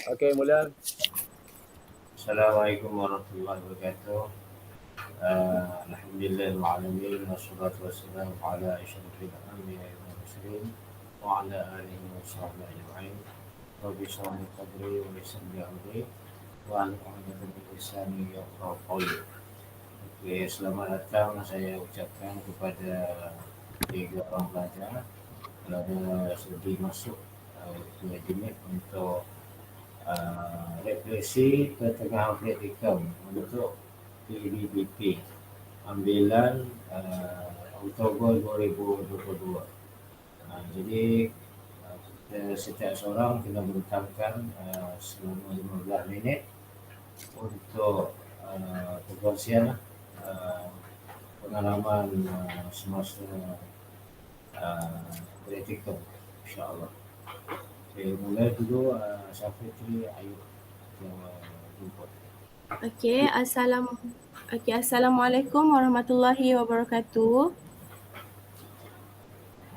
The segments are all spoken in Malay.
Okey, mula. Assalamualaikum warahmatullahi wabarakatuh. Alhamdulillahirrahmanirrahim. Wassalatu wassalamu ala asyrafil anbiya'i wal mursalin wa ala alihi wa sahbihi ajma'in. Rabbi shrah li sadri wa yassir li amri wa hlul 'uqdatam min lisani yafqahu qawli. Okey, selamat datang saya ucapkan kepada tiga orang pelajar kerana sudi masuk ke unit untuk refleksi pertengahan praktikum untuk PDPP ambilan Oktober 2022. Jadi kita setiap seorang kena bentangkan selama 15 minit untuk perkongsian pengalaman semasa praktikum, insyaAllah. Okay, mulai dulu Syafri Ayub jumpa. Assalamualaikum warahmatullahi wabarakatuh.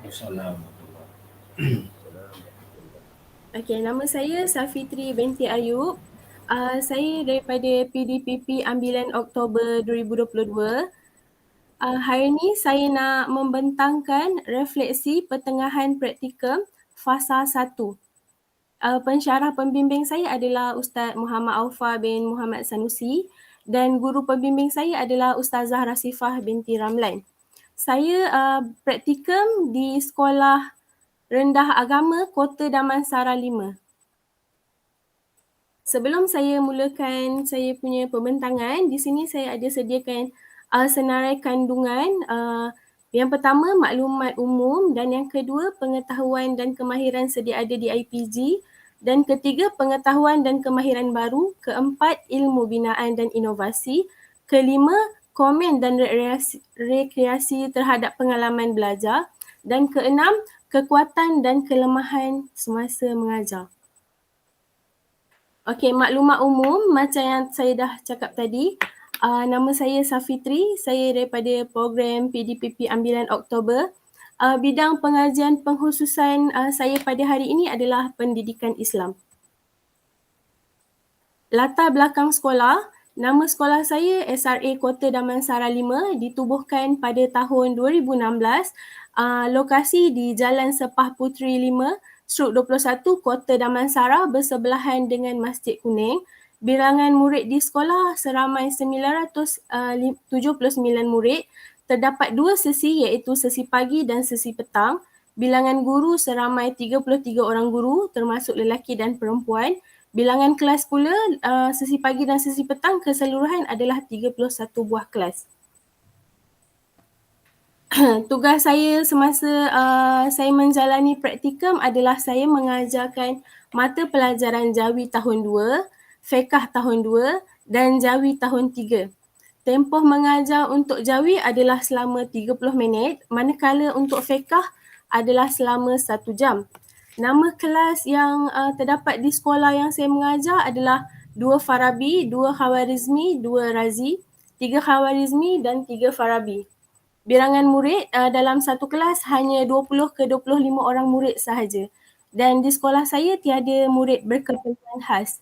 Assalamualaikum. Nama saya Safitri binti Ayub. Saya daripada PDPP ambilan Oktober 2022. Hari ini saya nak membentangkan refleksi pertengahan praktikum fasa 1. Pensyarah pembimbing saya adalah Ustaz Muhammad Aufa bin Muhammad Sanusi dan guru pembimbing saya adalah Ustazah Rasifah binti Ramlan. Saya praktikum di Sekolah Rendah Agama Kota Damansara 5. Sebelum saya mulakan saya punya pembentangan, di sini saya ada sediakan senarai kandungan. Yang pertama, maklumat umum, dan yang kedua, pengetahuan dan kemahiran sedia ada di IPG, dan ketiga, pengetahuan dan kemahiran baru, keempat, ilmu binaan dan inovasi, kelima, komen dan rekreasi terhadap pengalaman belajar, dan keenam, kekuatan dan kelemahan semasa mengajar. Okey, maklumat umum macam yang saya dah cakap tadi. Nama saya Safitri, saya daripada program PDPP ambilan Oktober. Bidang pengajian pengkhususan saya pada hari ini adalah pendidikan Islam. Latar belakang sekolah, nama sekolah saya SRA Kota Damansara 5, ditubuhkan pada tahun 2016. Lokasi di Jalan Sepah Puteri 5/21 Kota Damansara bersebelahan dengan Masjid Kuning. Bilangan murid di sekolah seramai 979 murid. Terdapat 2 sesi iaitu sesi pagi dan sesi petang. Bilangan guru seramai 33 orang guru termasuk lelaki dan perempuan. Bilangan kelas pula sesi pagi dan sesi petang keseluruhan adalah 31 buah kelas. Tugas saya semasa saya menjalani praktikum adalah saya mengajarkan mata pelajaran Jawi tahun 2, Fiqh tahun 2 dan Jawi tahun 3. Tempoh mengajar untuk Jawi adalah selama 30 minit, manakala untuk Fiqh adalah selama 1 jam. Nama kelas yang terdapat di sekolah yang saya mengajar adalah 2 Farabi, 2 Khawarizmi, 2 Razi, 3 Khawarizmi dan 3 Farabi. Bilangan murid dalam satu kelas hanya 20 ke 25 orang murid sahaja. Dan di sekolah saya tiada murid berkeperluan khas.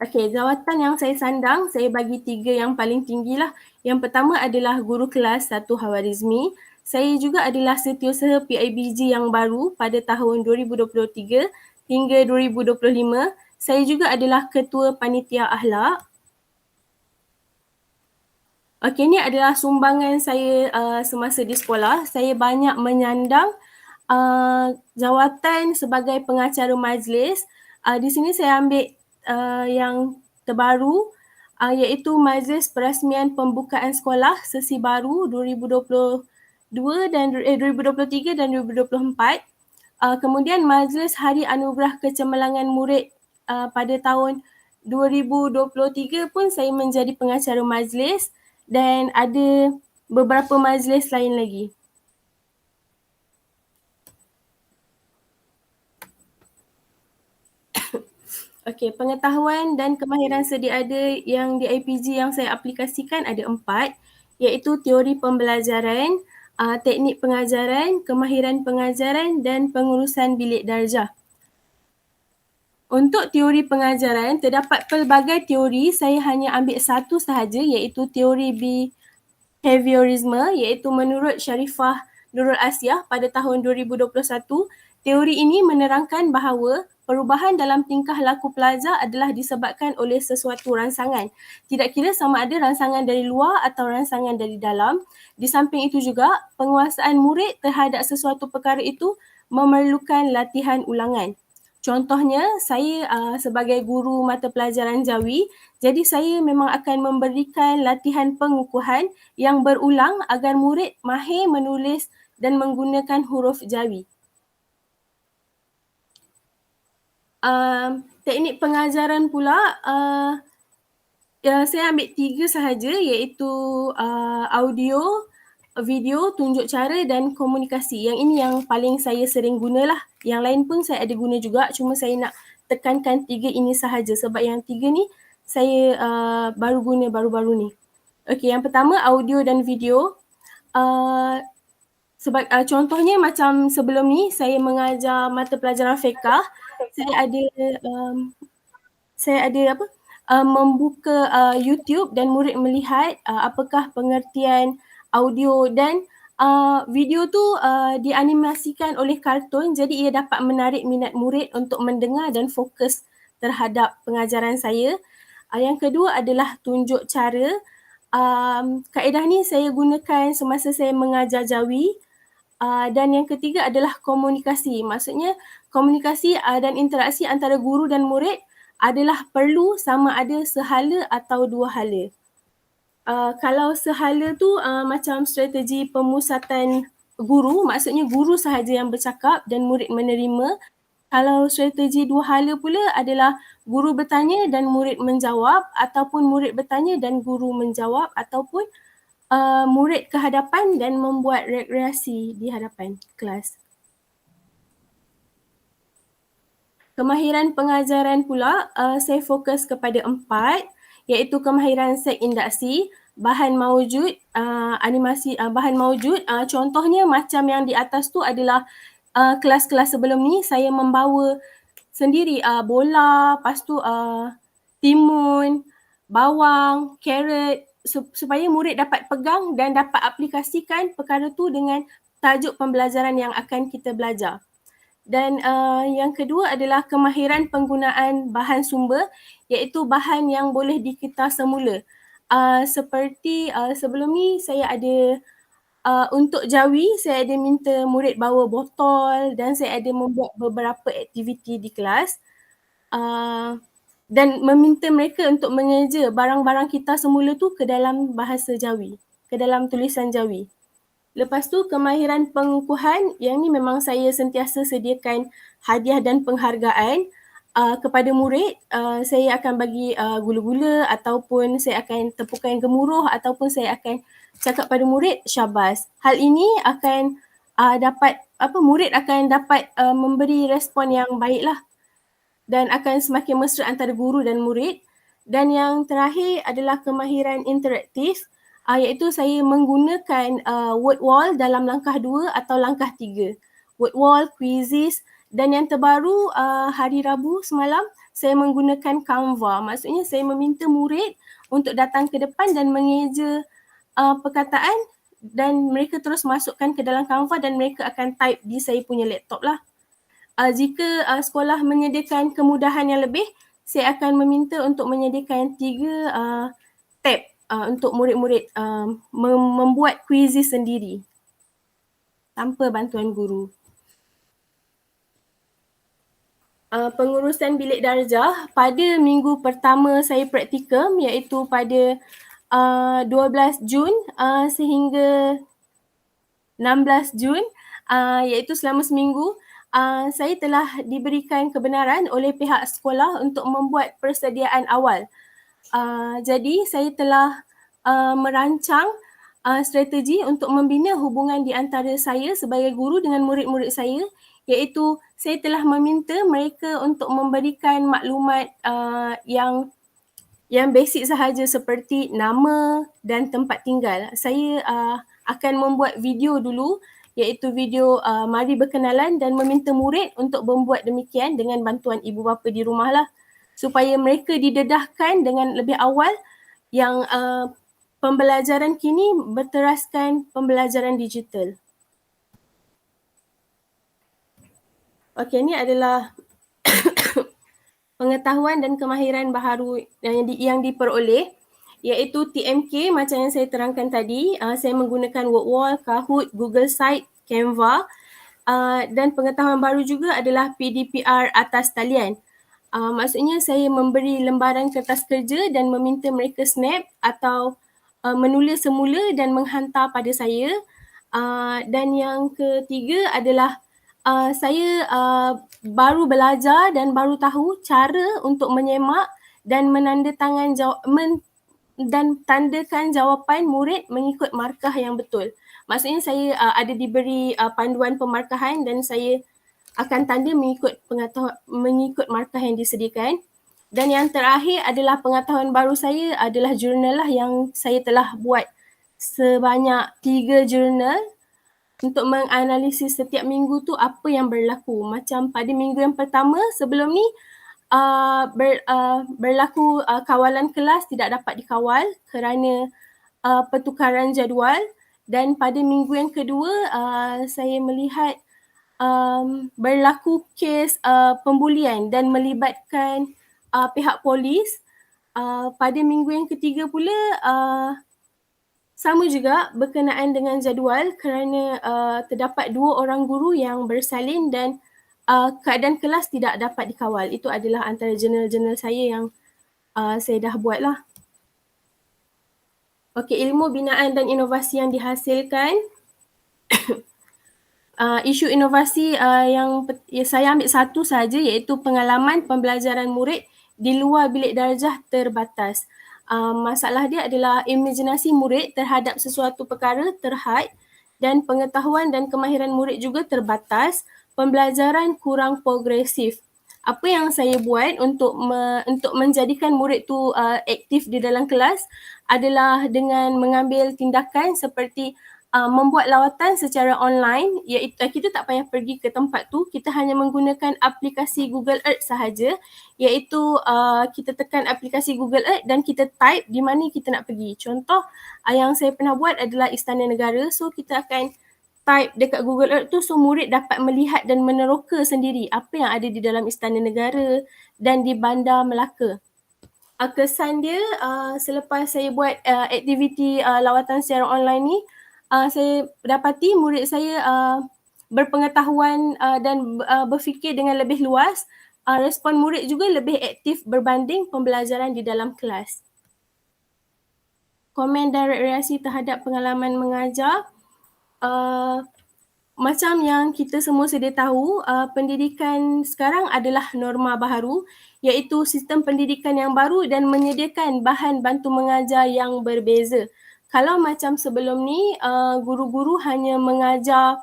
Okey, jawatan yang saya sandang, saya bagi 3 yang paling tinggilah. Yang pertama adalah guru kelas 1 Khawarizmi. Saya juga adalah setiausaha PIBG yang baru pada tahun 2023 hingga 2025. Saya juga adalah ketua panitia akhlak. Okey, ini adalah sumbangan saya semasa di sekolah. Saya banyak menyandang jawatan sebagai pengacara majlis. Di sini saya ambil yang terbaru iaitu Majlis Perasmian Pembukaan Sekolah sesi baru 2022 dan 2023 dan 2024. Kemudian Majlis Hari Anugerah Kecemerlangan Murid pada tahun 2023 pun saya menjadi pengacara majlis dan ada beberapa majlis lain lagi. Okey, pengetahuan dan kemahiran sedia ada yang di IPG yang saya aplikasikan ada 4, iaitu teori pembelajaran, teknik pengajaran, kemahiran pengajaran dan pengurusan bilik darjah. Untuk teori pengajaran, terdapat pelbagai teori, saya hanya ambil satu sahaja iaitu teori behaviorisme iaitu menurut Sharifah Nurul Asyah pada tahun 2021. Teori ini menerangkan bahawa perubahan dalam tingkah laku pelajar adalah disebabkan oleh sesuatu rangsangan. Tidak kira sama ada rangsangan dari luar atau rangsangan dari dalam. Di samping itu juga, penguasaan murid terhadap sesuatu perkara itu memerlukan latihan ulangan. Contohnya, saya sebagai guru mata pelajaran Jawi, jadi saya memang akan memberikan latihan pengukuhan yang berulang agar murid mahir menulis dan menggunakan huruf Jawi. Teknik pengajaran pula, saya ambil 3 sahaja iaitu audio, video, tunjuk cara dan komunikasi. Yang ini yang paling saya sering gunalah. Yang lain pun saya ada guna juga, cuma saya nak tekankan 3 ini sahaja sebab yang 3 ni saya baru guna baru-baru ni. Okey, yang pertama audio dan video. Contohnya macam sebelum ni saya mengajar mata pelajaran fiqh, saya ada membuka YouTube dan murid melihat apakah pengertian audio dan video tu dianimasikan oleh kartun, jadi ia dapat menarik minat murid untuk mendengar dan fokus terhadap pengajaran saya. Yang kedua adalah tunjuk cara. Kaedah ni saya gunakan semasa saya mengajar Jawi. Dan yang ketiga adalah komunikasi. Maksudnya komunikasi dan interaksi antara guru dan murid adalah perlu sama ada sehala atau dua hala. Kalau sehala tu macam strategi pemusatan guru, maksudnya guru sahaja yang bercakap dan murid menerima. Kalau strategi dua hala pula adalah guru bertanya dan murid menjawab, ataupun murid bertanya dan guru menjawab, ataupun murid ke hadapan dan membuat rekreasi di hadapan kelas. Kemahiran pengajaran pula, saya fokus kepada 4 iaitu kemahiran seks induksi, bahan maujud, animasi bahan maujud. Contohnya macam yang di atas tu adalah kelas-kelas sebelum ni saya membawa sendiri bola, lepas tu timun, bawang, carrot supaya murid dapat pegang dan dapat aplikasikan perkara tu dengan tajuk pembelajaran yang akan kita belajar. Dan yang kedua adalah kemahiran penggunaan bahan sumber iaitu bahan yang boleh dikita semula. Seperti sebelum ni saya ada untuk Jawi saya ada minta murid bawa botol dan saya ada membuat beberapa aktiviti di kelas dan meminta mereka untuk mengeja barang-barang kita semula tu ke dalam bahasa Jawi, ke dalam tulisan Jawi. Lepas tu kemahiran pengukuhan, yang ni memang saya sentiasa sediakan hadiah dan penghargaan kepada murid. Saya akan bagi gula-gula ataupun saya akan tepukan gemuruh ataupun saya akan cakap pada murid syabas. Hal ini akan murid akan dapat memberi respon yang baiklah dan akan semakin mesra antara guru dan murid. Dan yang terakhir adalah kemahiran interaktif. Iaitu saya menggunakan word wall dalam langkah 2 atau langkah 3. Word wall, quizzes dan yang terbaru hari Rabu semalam saya menggunakan Canva. Maksudnya saya meminta murid untuk datang ke depan dan mengeja perkataan dan mereka terus masukkan ke dalam Canva dan mereka akan type di saya punya laptop lah. Jika sekolah menyediakan kemudahan yang lebih, saya akan meminta untuk menyediakan 3 tab untuk murid-murid membuat kuisis sendiri tanpa bantuan guru. Pengurusan bilik darjah pada minggu pertama saya praktikum iaitu pada 12 Jun sehingga 16 Jun iaitu selama seminggu saya telah diberikan kebenaran oleh pihak sekolah untuk membuat persediaan awal. Jadi saya telah merancang strategi untuk membina hubungan di antara saya sebagai guru dengan murid-murid saya iaitu saya telah meminta mereka untuk memberikan maklumat yang basic sahaja seperti nama dan tempat tinggal. Saya akan membuat video dulu, iaitu video mari berkenalan dan meminta murid untuk membuat demikian dengan bantuan ibu bapa di rumah lah, supaya mereka didedahkan dengan lebih awal yang pembelajaran kini berteraskan pembelajaran digital. Okey, ini adalah pengetahuan dan kemahiran baharu yang diperoleh, iaitu TMK macam yang saya terangkan tadi. Saya menggunakan WordWall, Kahoot, Google Site, Canva, dan pengetahuan baru juga adalah PDPR atas talian. Maksudnya saya memberi lembaran kertas kerja dan meminta mereka snap atau menulis semula dan menghantar pada saya. Dan yang ketiga adalah saya baru belajar dan baru tahu cara untuk menyemak dan dan tandakan jawapan murid mengikut markah yang betul. Maksudnya saya ada diberi panduan pemarkahan dan saya akan tanda mengikut markah yang disediakan. Dan yang terakhir adalah pengetahuan baru saya adalah jurnal lah yang saya telah buat sebanyak 3 jurnal untuk menganalisis setiap minggu tu apa yang berlaku. Macam pada minggu yang pertama sebelum ni berlaku kawalan kelas tidak dapat dikawal kerana pertukaran jadual, dan pada minggu yang kedua saya melihat berlaku kes pembulian dan melibatkan pihak polis. Pada minggu yang ketiga pula sama juga berkenaan dengan jadual kerana terdapat 2 orang guru yang bersalin dan keadaan kelas tidak dapat dikawal. Itu adalah antara jurnal-jurnal saya yang saya dah buat lah. Okey, ilmu binaan dan inovasi yang dihasilkan. Isu inovasi yang saya ambil satu sahaja, iaitu pengalaman pembelajaran murid di luar bilik darjah terbatas. Masalah dia adalah imajinasi murid terhadap sesuatu perkara terhad dan pengetahuan dan kemahiran murid juga terbatas, pembelajaran kurang progresif. Apa yang saya buat untuk menjadikan murid tu aktif di dalam kelas adalah dengan mengambil tindakan seperti membuat lawatan secara online, iaitu kita tak payah pergi ke tempat tu, kita hanya menggunakan aplikasi Google Earth sahaja, iaitu kita tekan aplikasi Google Earth dan kita type di mana kita nak pergi. Contoh yang saya pernah buat adalah Istana Negara, so kita akan type dekat Google Earth tu, so murid dapat melihat dan meneroka sendiri apa yang ada di dalam Istana Negara dan di Bandar Melaka. Kesan dia selepas saya buat aktiviti lawatan secara online ni, saya dapati murid saya berpengetahuan dan berfikir dengan lebih luas. Respon murid juga lebih aktif berbanding pembelajaran di dalam kelas. Komen dan reaksi terhadap pengalaman mengajar. Macam yang kita semua sedia tahu, pendidikan sekarang adalah norma baharu, iaitu sistem pendidikan yang baru dan menyediakan bahan bantu mengajar yang berbeza. Kalau macam sebelum ni, guru-guru hanya mengajar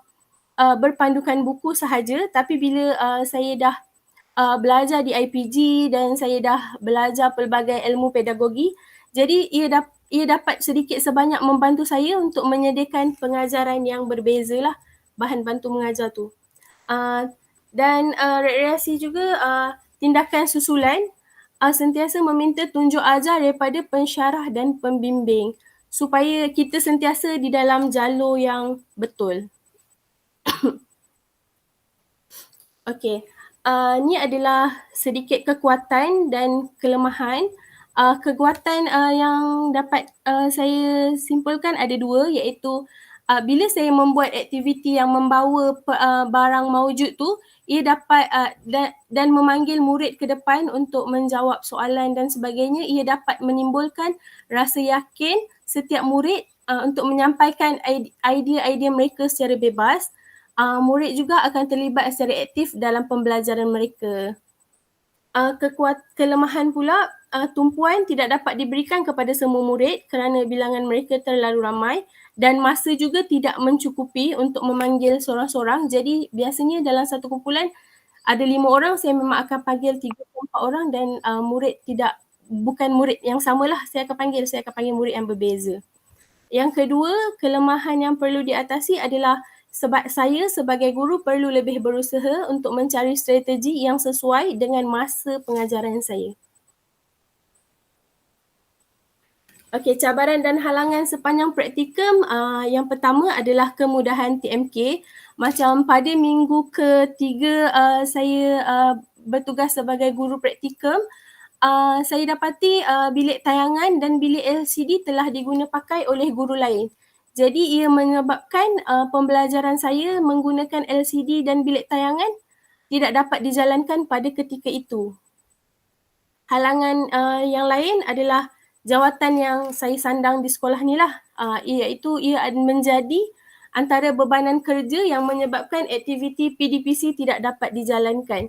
berpandukan buku sahaja, tapi bila saya dah belajar di IPG dan saya dah belajar pelbagai ilmu pedagogi, jadi ia dapat sedikit sebanyak membantu saya untuk menyediakan pengajaran yang berbeza lah, bahan bantu mengajar tu. Dan reaksi juga tindakan susulan, sentiasa meminta tunjuk ajar daripada pensyarah dan pembimbing supaya kita sentiasa di dalam jalur yang betul. Okey, ni adalah sedikit kekuatan dan kelemahan. Kekuatan yang dapat saya simpulkan ada 2, iaitu bila saya membuat aktiviti yang membawa barang maujud tu, ia dapat dan memanggil murid ke depan untuk menjawab soalan dan sebagainya, ia dapat menimbulkan rasa yakin setiap murid untuk menyampaikan idea-idea mereka secara bebas. Murid juga akan terlibat secara aktif dalam pembelajaran mereka. Kelemahan pula, tumpuan tidak dapat diberikan kepada semua murid kerana bilangan mereka terlalu ramai dan masa juga tidak mencukupi untuk memanggil sorang-sorang. Jadi biasanya dalam satu kumpulan ada 5 orang, saya memang akan panggil 3 atau 4 orang dan bukan murid yang samalah saya akan panggil murid yang berbeza. Yang kedua, kelemahan yang perlu diatasi adalah sebab saya sebagai guru perlu lebih berusaha untuk mencari strategi yang sesuai dengan masa pengajaran saya. Okey, cabaran dan halangan sepanjang praktikum, yang pertama adalah kemudahan TMK. Macam pada minggu ketiga saya bertugas sebagai guru praktikum, saya dapati bilik tayangan dan bilik LCD telah diguna pakai oleh guru lain. Jadi ia menyebabkan pembelajaran saya menggunakan LCD dan bilik tayangan tidak dapat dijalankan pada ketika itu. Halangan yang lain adalah jawatan yang saya sandang di sekolah ni lah, iaitu ia menjadi antara bebanan kerja yang menyebabkan aktiviti PDPC tidak dapat dijalankan.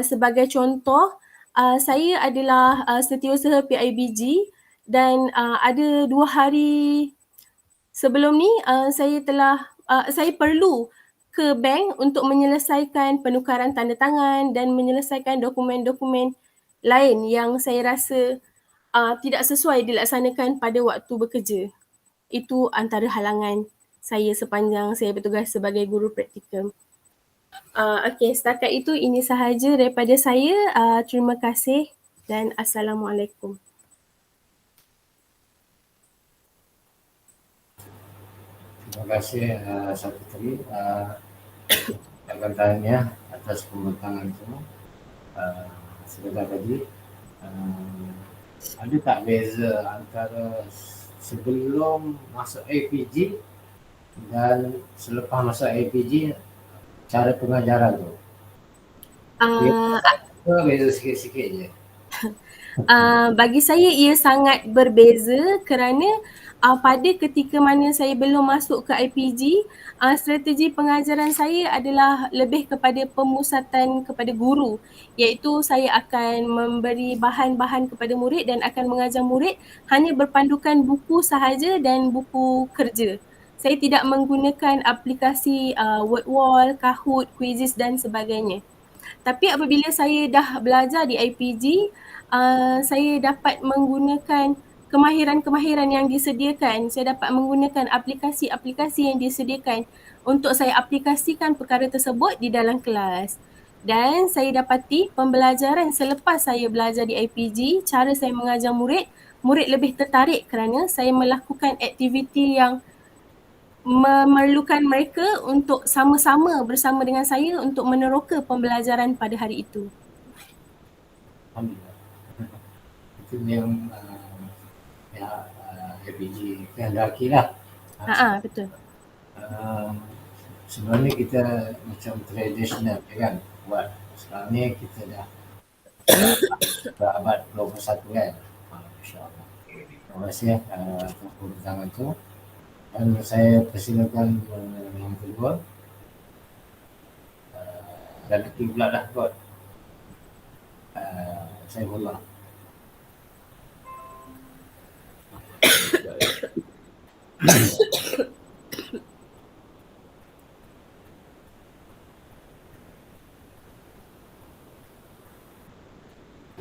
Sebagai contoh, saya adalah setiausaha PIBG dan ada 2 hari sebelum ni saya perlu ke bank untuk menyelesaikan penukaran tanda tangan dan menyelesaikan dokumen-dokumen lain yang saya rasa tidak sesuai dilaksanakan pada waktu bekerja. Itu antara halangan saya sepanjang saya bertugas sebagai guru praktikum. Okey, setakat itu ini sahaja daripada saya. Terima kasih dan Assalamualaikum. Terima kasih Sakitri akan tanya atas pembentangan semua. Sebentar tadi ada tak beza antara sebelum masuk APG dan selepas masuk APG cara pengajaran tu? Beza sikit-sikit je. Bagi saya ia sangat berbeza kerana pada ketika mana saya belum masuk ke IPG, strategi pengajaran saya adalah lebih kepada pemusatan kepada guru, iaitu saya akan memberi bahan-bahan kepada murid dan akan mengajar murid hanya berpandukan buku sahaja dan buku kerja. Saya tidak menggunakan aplikasi Wordwall, Kahoot, Quizizz dan sebagainya. Tapi apabila saya dah belajar di IPG, saya dapat menggunakan kemahiran-kemahiran yang disediakan. Saya dapat menggunakan aplikasi-aplikasi yang disediakan untuk saya aplikasikan perkara tersebut di dalam kelas. Dan saya dapati pembelajaran selepas saya belajar di IPG, cara saya mengajar murid, murid lebih tertarik kerana saya melakukan aktiviti yang memerlukan mereka untuk sama-sama bersama dengan saya untuk meneroka pembelajaran pada hari itu. Alhamdulillah. Itu yang APG kehendaki lah. Betul. Sebenarnya kita macam tradisional kan buat. Sekarang ni kita dah abad 21 kan. InsyaAllah. Terima kasih atas perbincangan tu. Dan saya persilakan yang kedua. Dan nanti pula dah kot. Saya ulang.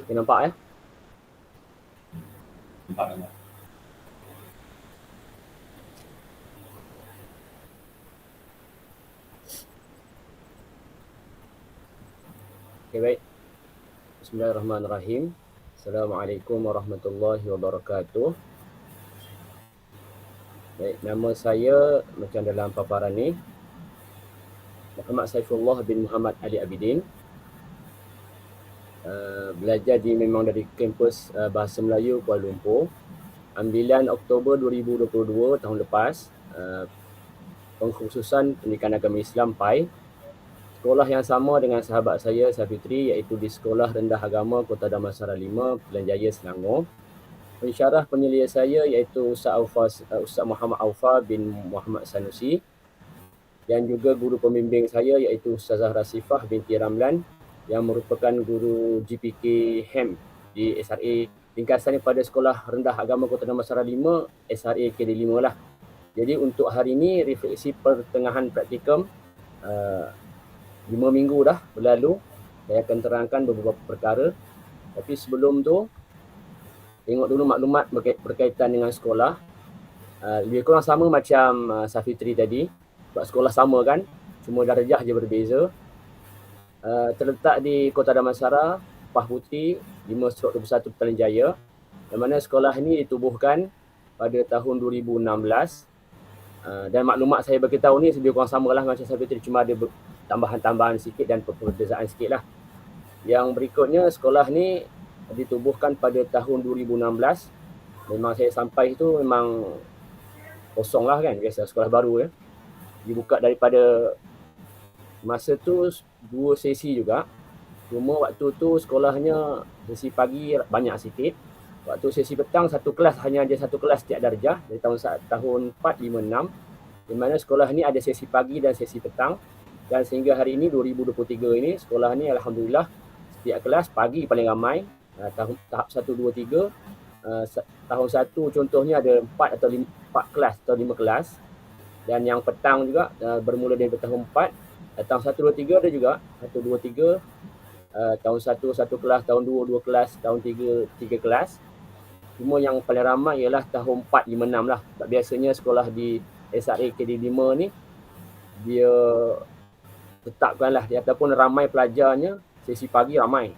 Okay, nampak ya? Nampak. Okay, baik. Bismillahirrahmanirrahim. Assalamualaikum warahmatullahi wabarakatuh. Baik, nama saya macam dalam paparan ni, Muhammad Saifullah bin Muhammad Ali Abidin. Belajar memang dari kampus Bahasa Melayu Kuala Lumpur. Ambilan Oktober 2022 tahun lepas. Pengkhususan Pendidikan Agama Islam PAI. Sekolah yang sama dengan sahabat saya Safitri, iaitu di Sekolah Rendah Agama Kota Damansara 5, Pilihan Jaya, Selangor. Pensyarah penyelia saya iaitu Ustaz Muhammad Aufa bin Muhammad Sanusi. Dan juga guru pembimbing saya iaitu Ustazah Rasifah binti Ramlan yang merupakan guru GPK HEM di SRA. Ringkasannya pada Sekolah Rendah Agama Kota Damansara 5, SRA KD5 lah. Jadi untuk hari ini refleksi pertengahan praktikum 5 minggu dah berlalu. Saya akan terangkan beberapa perkara. Tapi sebelum tu, tengok dulu maklumat berkaitan dengan sekolah. lebih kurang sama macam Safitri tadi. Sebab sekolah sama kan, cuma darjah je berbeza. Terletak di Kota Damansara, Pah Putih 5/21 Petaling Jaya, yang mana sekolah ini ditubuhkan pada tahun 2016. Dan maklumat saya beritahu ni lebih kurang sama lah macam Safitri, cuma ada tambahan-tambahan sikit dan perbezaan sikit lah. Yang berikutnya, sekolah ni ditubuhkan pada tahun 2016. Memang saya sampai tu memang kosong lah kan, biasa sekolah baru ya. Dibuka daripada masa tu 2 sesi juga. Cuma waktu tu sekolahnya sesi pagi banyak sikit. Waktu sesi petang satu kelas, hanya ada satu kelas setiap darjah dari tahun 4, 5, 6. Di mana sekolah ni ada sesi pagi dan sesi petang. Dan sehingga hari ini 2023 ini sekolah ni alhamdulillah setiap kelas pagi paling ramai. Tahap 1, 2, 3. Tahun 1 contohnya ada 4 kelas atau 5 kelas. Dan yang petang juga bermula dari tahun 4. Tahun 1, 2, 3 ada juga 1, 2, 3. Tahun 1 1 kelas, tahun 2 2 kelas, tahun 3 3 kelas. Cuma yang paling ramai ialah tahun 4, 5, 6 lah. Sebab biasanya sekolah di SRA KD5 ni dia tetapkanlah dia ataupun ramai pelajarnya, sesi pagi ramai.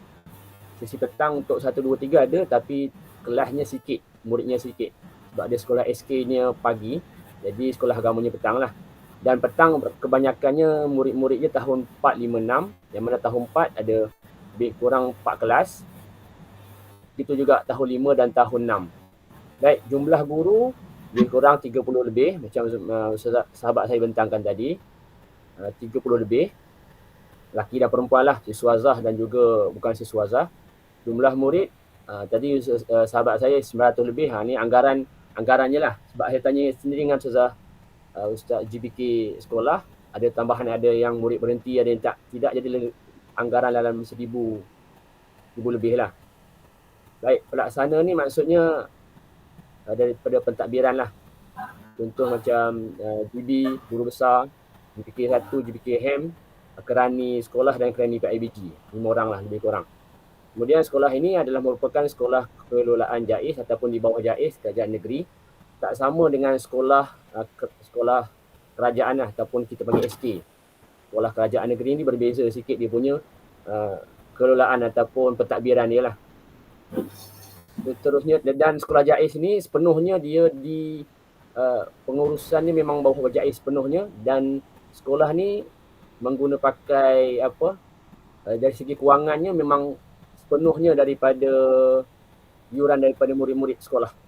Sesi petang untuk 1, 2, 3 ada tapi kelasnya sikit, muridnya sikit. Sebab dia sekolah SK-nya pagi, jadi sekolah agamanya petang lah. Dan petang kebanyakannya murid-muridnya tahun 4, 5, 6. Yang mana tahun 4 ada lebih kurang 4 kelas. Itu juga tahun 5 dan tahun 6. Baik, jumlah guru lebih kurang 30 lebih. Macam sahabat saya bentangkan tadi. 30 lebih. Laki dan perempuan lah, siswazah dan juga bukan siswazah. Jumlah murid, tadi sahabat saya 900 lebih. Ni anggarannya lah. Sebab saya tanya sendiri dengan Ustaz GBK sekolah, ada tambahan, ada yang murid berhenti, ada yang tidak, jadi anggaran dalam 1,000 lebih lah. Baik, pelaksana ni maksudnya daripada pentadbiran lah. Contoh macam GB, guru besar, GBK 1, GBK HEM, kerani sekolah dan kerani PIBG. 5 orang lah lebih kurang. Kemudian sekolah ini adalah merupakan sekolah kelolaan JAIS ataupun di bawah JAIS, Kerajaan Negeri. Tak sama dengan sekolah kerajaan lah, ataupun kita panggil SK. Sekolah kerajaan negeri ni berbeza sikit dia punya kelolaan ataupun pentadbiran dia lah. Seterusnya, dan sekolah JAIS ni sepenuhnya dia di pengurusannya memang bawah JAIS sepenuhnya, dan sekolah ni pakai dari segi kewangannya memang sepenuhnya daripada iuran daripada murid-murid sekolah.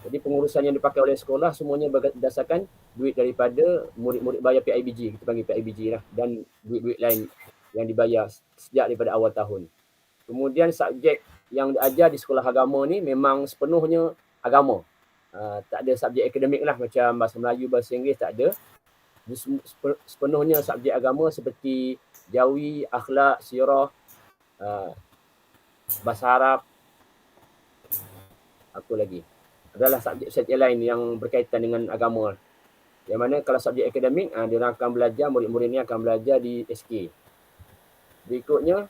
Jadi pengurusan yang dipakai oleh sekolah semuanya berdasarkan duit daripada murid-murid bayar PIBG, kita panggil PIBG lah, dan duit-duit lain yang dibayar sejak daripada awal tahun. Kemudian subjek yang diajar di sekolah agama ni memang sepenuhnya agama. Tak ada subjek akademik lah macam bahasa Melayu, bahasa Inggeris, tak ada. Sepenuhnya subjek agama seperti Jawi, akhlak, sirah, bahasa Arab, apa lagi? Adalah subjek-subjek lain yang berkaitan dengan agama. Yang mana kalau subjek akademik, diorang akan belajar, murid-murid ni akan belajar di SK. Berikutnya,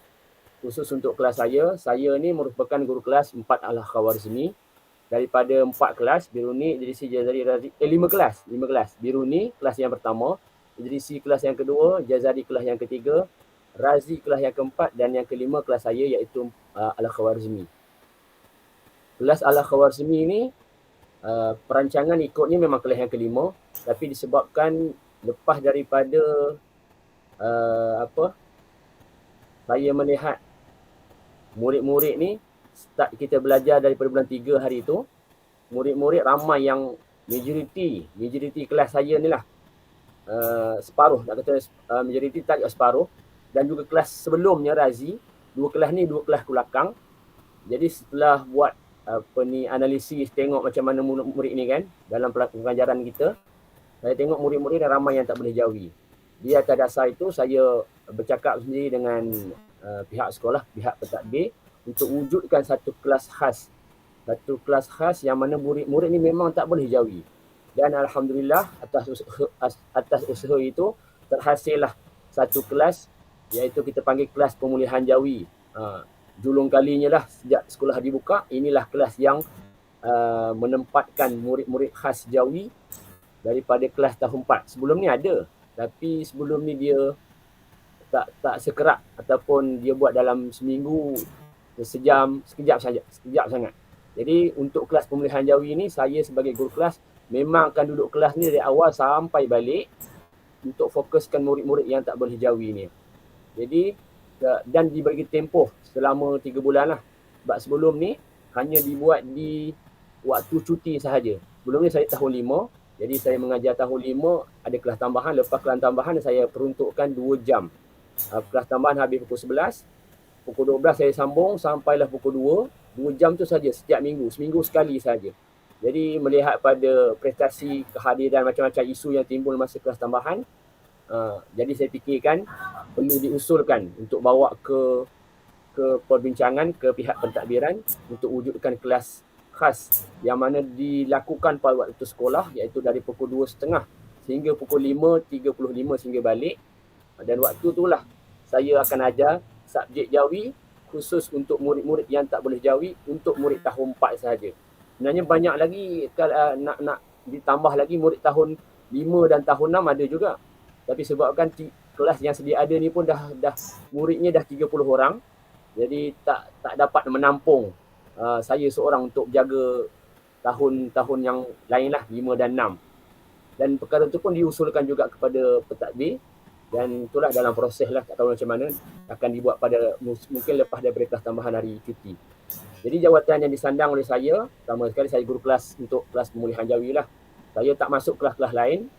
khusus untuk kelas saya ni merupakan guru kelas 4 Al-Khawarizmi. Daripada 4 kelas, Biruni, Idrisi, Jazari, Razi, 5 kelas. Biruni, kelas yang pertama. Idrisi, kelas yang kedua. Jazari, kelas yang ketiga. Razi, kelas yang keempat. Dan yang kelima, kelas saya iaitu Al-Khawarizmi. Kelas Al-Khawarizmi ni, perancangan ikutnya memang kelas yang kelima, tapi disebabkan lepas daripada saya melihat murid-murid ni start kita belajar daripada bulan 3 hari tu, murid-murid ramai yang majoriti kelas saya ni lah, separuh, nak kata majoriti tak separuh, dan juga kelas sebelumnya Razi, 2 kelas ni 2 kelas belakang. Jadi setelah buat analisis, tengok macam mana murid ni kan dalam pengajaran kita, saya tengok murid-murid yang ramai yang tak boleh jawi. Di atas dasar itu saya bercakap sendiri dengan pihak sekolah, pihak pentadbir, untuk wujudkan satu kelas khas yang mana murid-murid ni memang tak boleh jawi. Dan alhamdulillah atas usaha itu terhasillah satu kelas, iaitu kita panggil kelas pemulihan jawi. Julung kalinya lah sejak sekolah dibuka, inilah kelas yang menempatkan murid-murid khas Jawi daripada kelas tahun 4. Sebelum ni ada, tapi sebelum ni dia tak sekerat ataupun dia buat dalam seminggu, sejam, sekejap sangat. Jadi untuk kelas pemulihan Jawi ni, saya sebagai guru kelas memang akan duduk kelas ni dari awal sampai balik untuk fokuskan murid-murid yang tak boleh Jawi ni. Jadi dan dibagi tempoh selama 3 bulan lah. Sebab sebelum ni hanya dibuat di waktu cuti sahaja. Sebelum ni saya tahun 5, jadi saya mengajar tahun 5, ada kelas tambahan. Lepas kelas tambahan saya peruntukkan 2 jam. Kelas tambahan habis pukul 11, pukul 12 saya sambung sampailah pukul 2 jam tu saja setiap minggu, seminggu sekali saja. Jadi melihat pada prestasi, kehadiran macam-macam isu yang timbul masa kelas tambahan, jadi saya fikirkan perlu diusulkan untuk bawa ke perbincangan ke pihak pentadbiran untuk wujudkan kelas khas yang mana dilakukan pada waktu sekolah, iaitu dari pukul 2.30 sehingga pukul 5.35 sehingga balik. Dan waktu itulah saya akan ajar subjek Jawi khusus untuk murid-murid yang tak boleh Jawi, untuk murid tahun 4 sahaja. Sebenarnya banyak lagi, nak ditambah lagi murid tahun 5 dan tahun 6 ada juga. Tapi sebabkan kelas yang sedia ada ni pun dah muridnya dah 30 orang. Jadi tak dapat menampung saya seorang untuk jaga tahun-tahun yang lain lah, 5 dan 6. Dan perkara itu pun diusulkan juga kepada pentadbir. Dan itulah dalam proses lah, tak tahu macam mana akan dibuat pada mungkin lepas daripada kelas tambahan hari cuti. Jadi jawatan yang disandang oleh saya, pertama sekali saya guru kelas untuk kelas pemulihan Jawi lah. Saya tak masuk kelas-kelas lain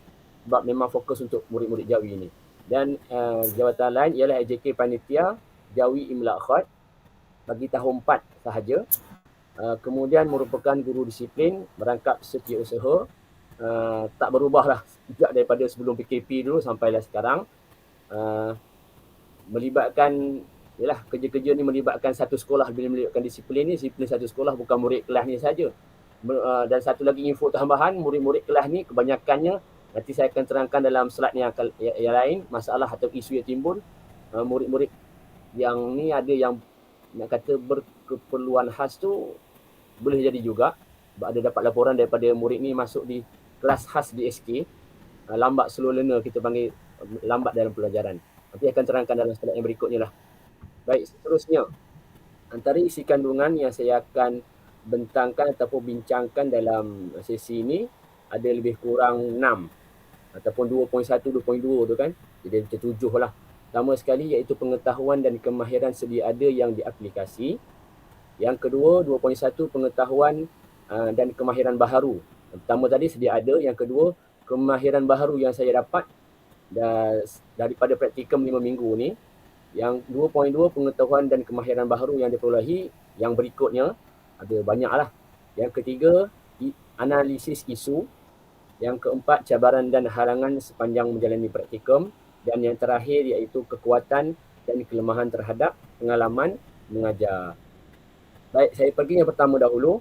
sebab memang fokus untuk murid-murid Jawi ni. Dan jawatan lain ialah AJK Panitia Jawi Imla Khat bagi tahun 4 sahaja. Kemudian merupakan guru disiplin merangkap setiausaha. Tak berubah lah juga daripada sebelum PKP dulu sampailah sekarang. Melibatkan, yalah, kerja-kerja ni melibatkan satu sekolah. Bila melibatkan disiplin ni, disiplin satu sekolah, bukan murid kelas ni saja. Dan satu lagi info tambahan, murid-murid kelas ni kebanyakannya, nanti saya akan terangkan dalam slide yang lain, masalah atau isu yang timbul. Murid-murid yang ni ada yang nak kata berkeperluan khas tu boleh jadi juga. Sebab ada dapat laporan daripada murid ni masuk di kelas khas di SK, lambat slow learner, kita panggil lambat dalam pelajaran. Nanti akan terangkan dalam slide yang berikutnya lah. Baik, seterusnya, antara isi kandungan yang saya akan bentangkan ataupun bincangkan dalam sesi ini ada lebih kurang 6 ataupun 2.1, 2.2 tu kan. Jadi macam 7 lah. Pertama sekali iaitu pengetahuan dan kemahiran sedia ada yang diaplikasi. Yang kedua, 2.1 pengetahuan dan kemahiran baharu. Yang pertama tadi sedia ada, yang kedua kemahiran baharu yang saya dapat daripada praktikum 5 minggu ni. Yang 2.2 pengetahuan dan kemahiran baharu yang diperolehi. Yang berikutnya ada banyak lah. Yang ketiga, analisis isu. Yang keempat, cabaran dan halangan sepanjang menjalani praktikum. Dan yang terakhir iaitu kekuatan dan kelemahan terhadap pengalaman mengajar. Baik, saya pergi yang pertama dahulu,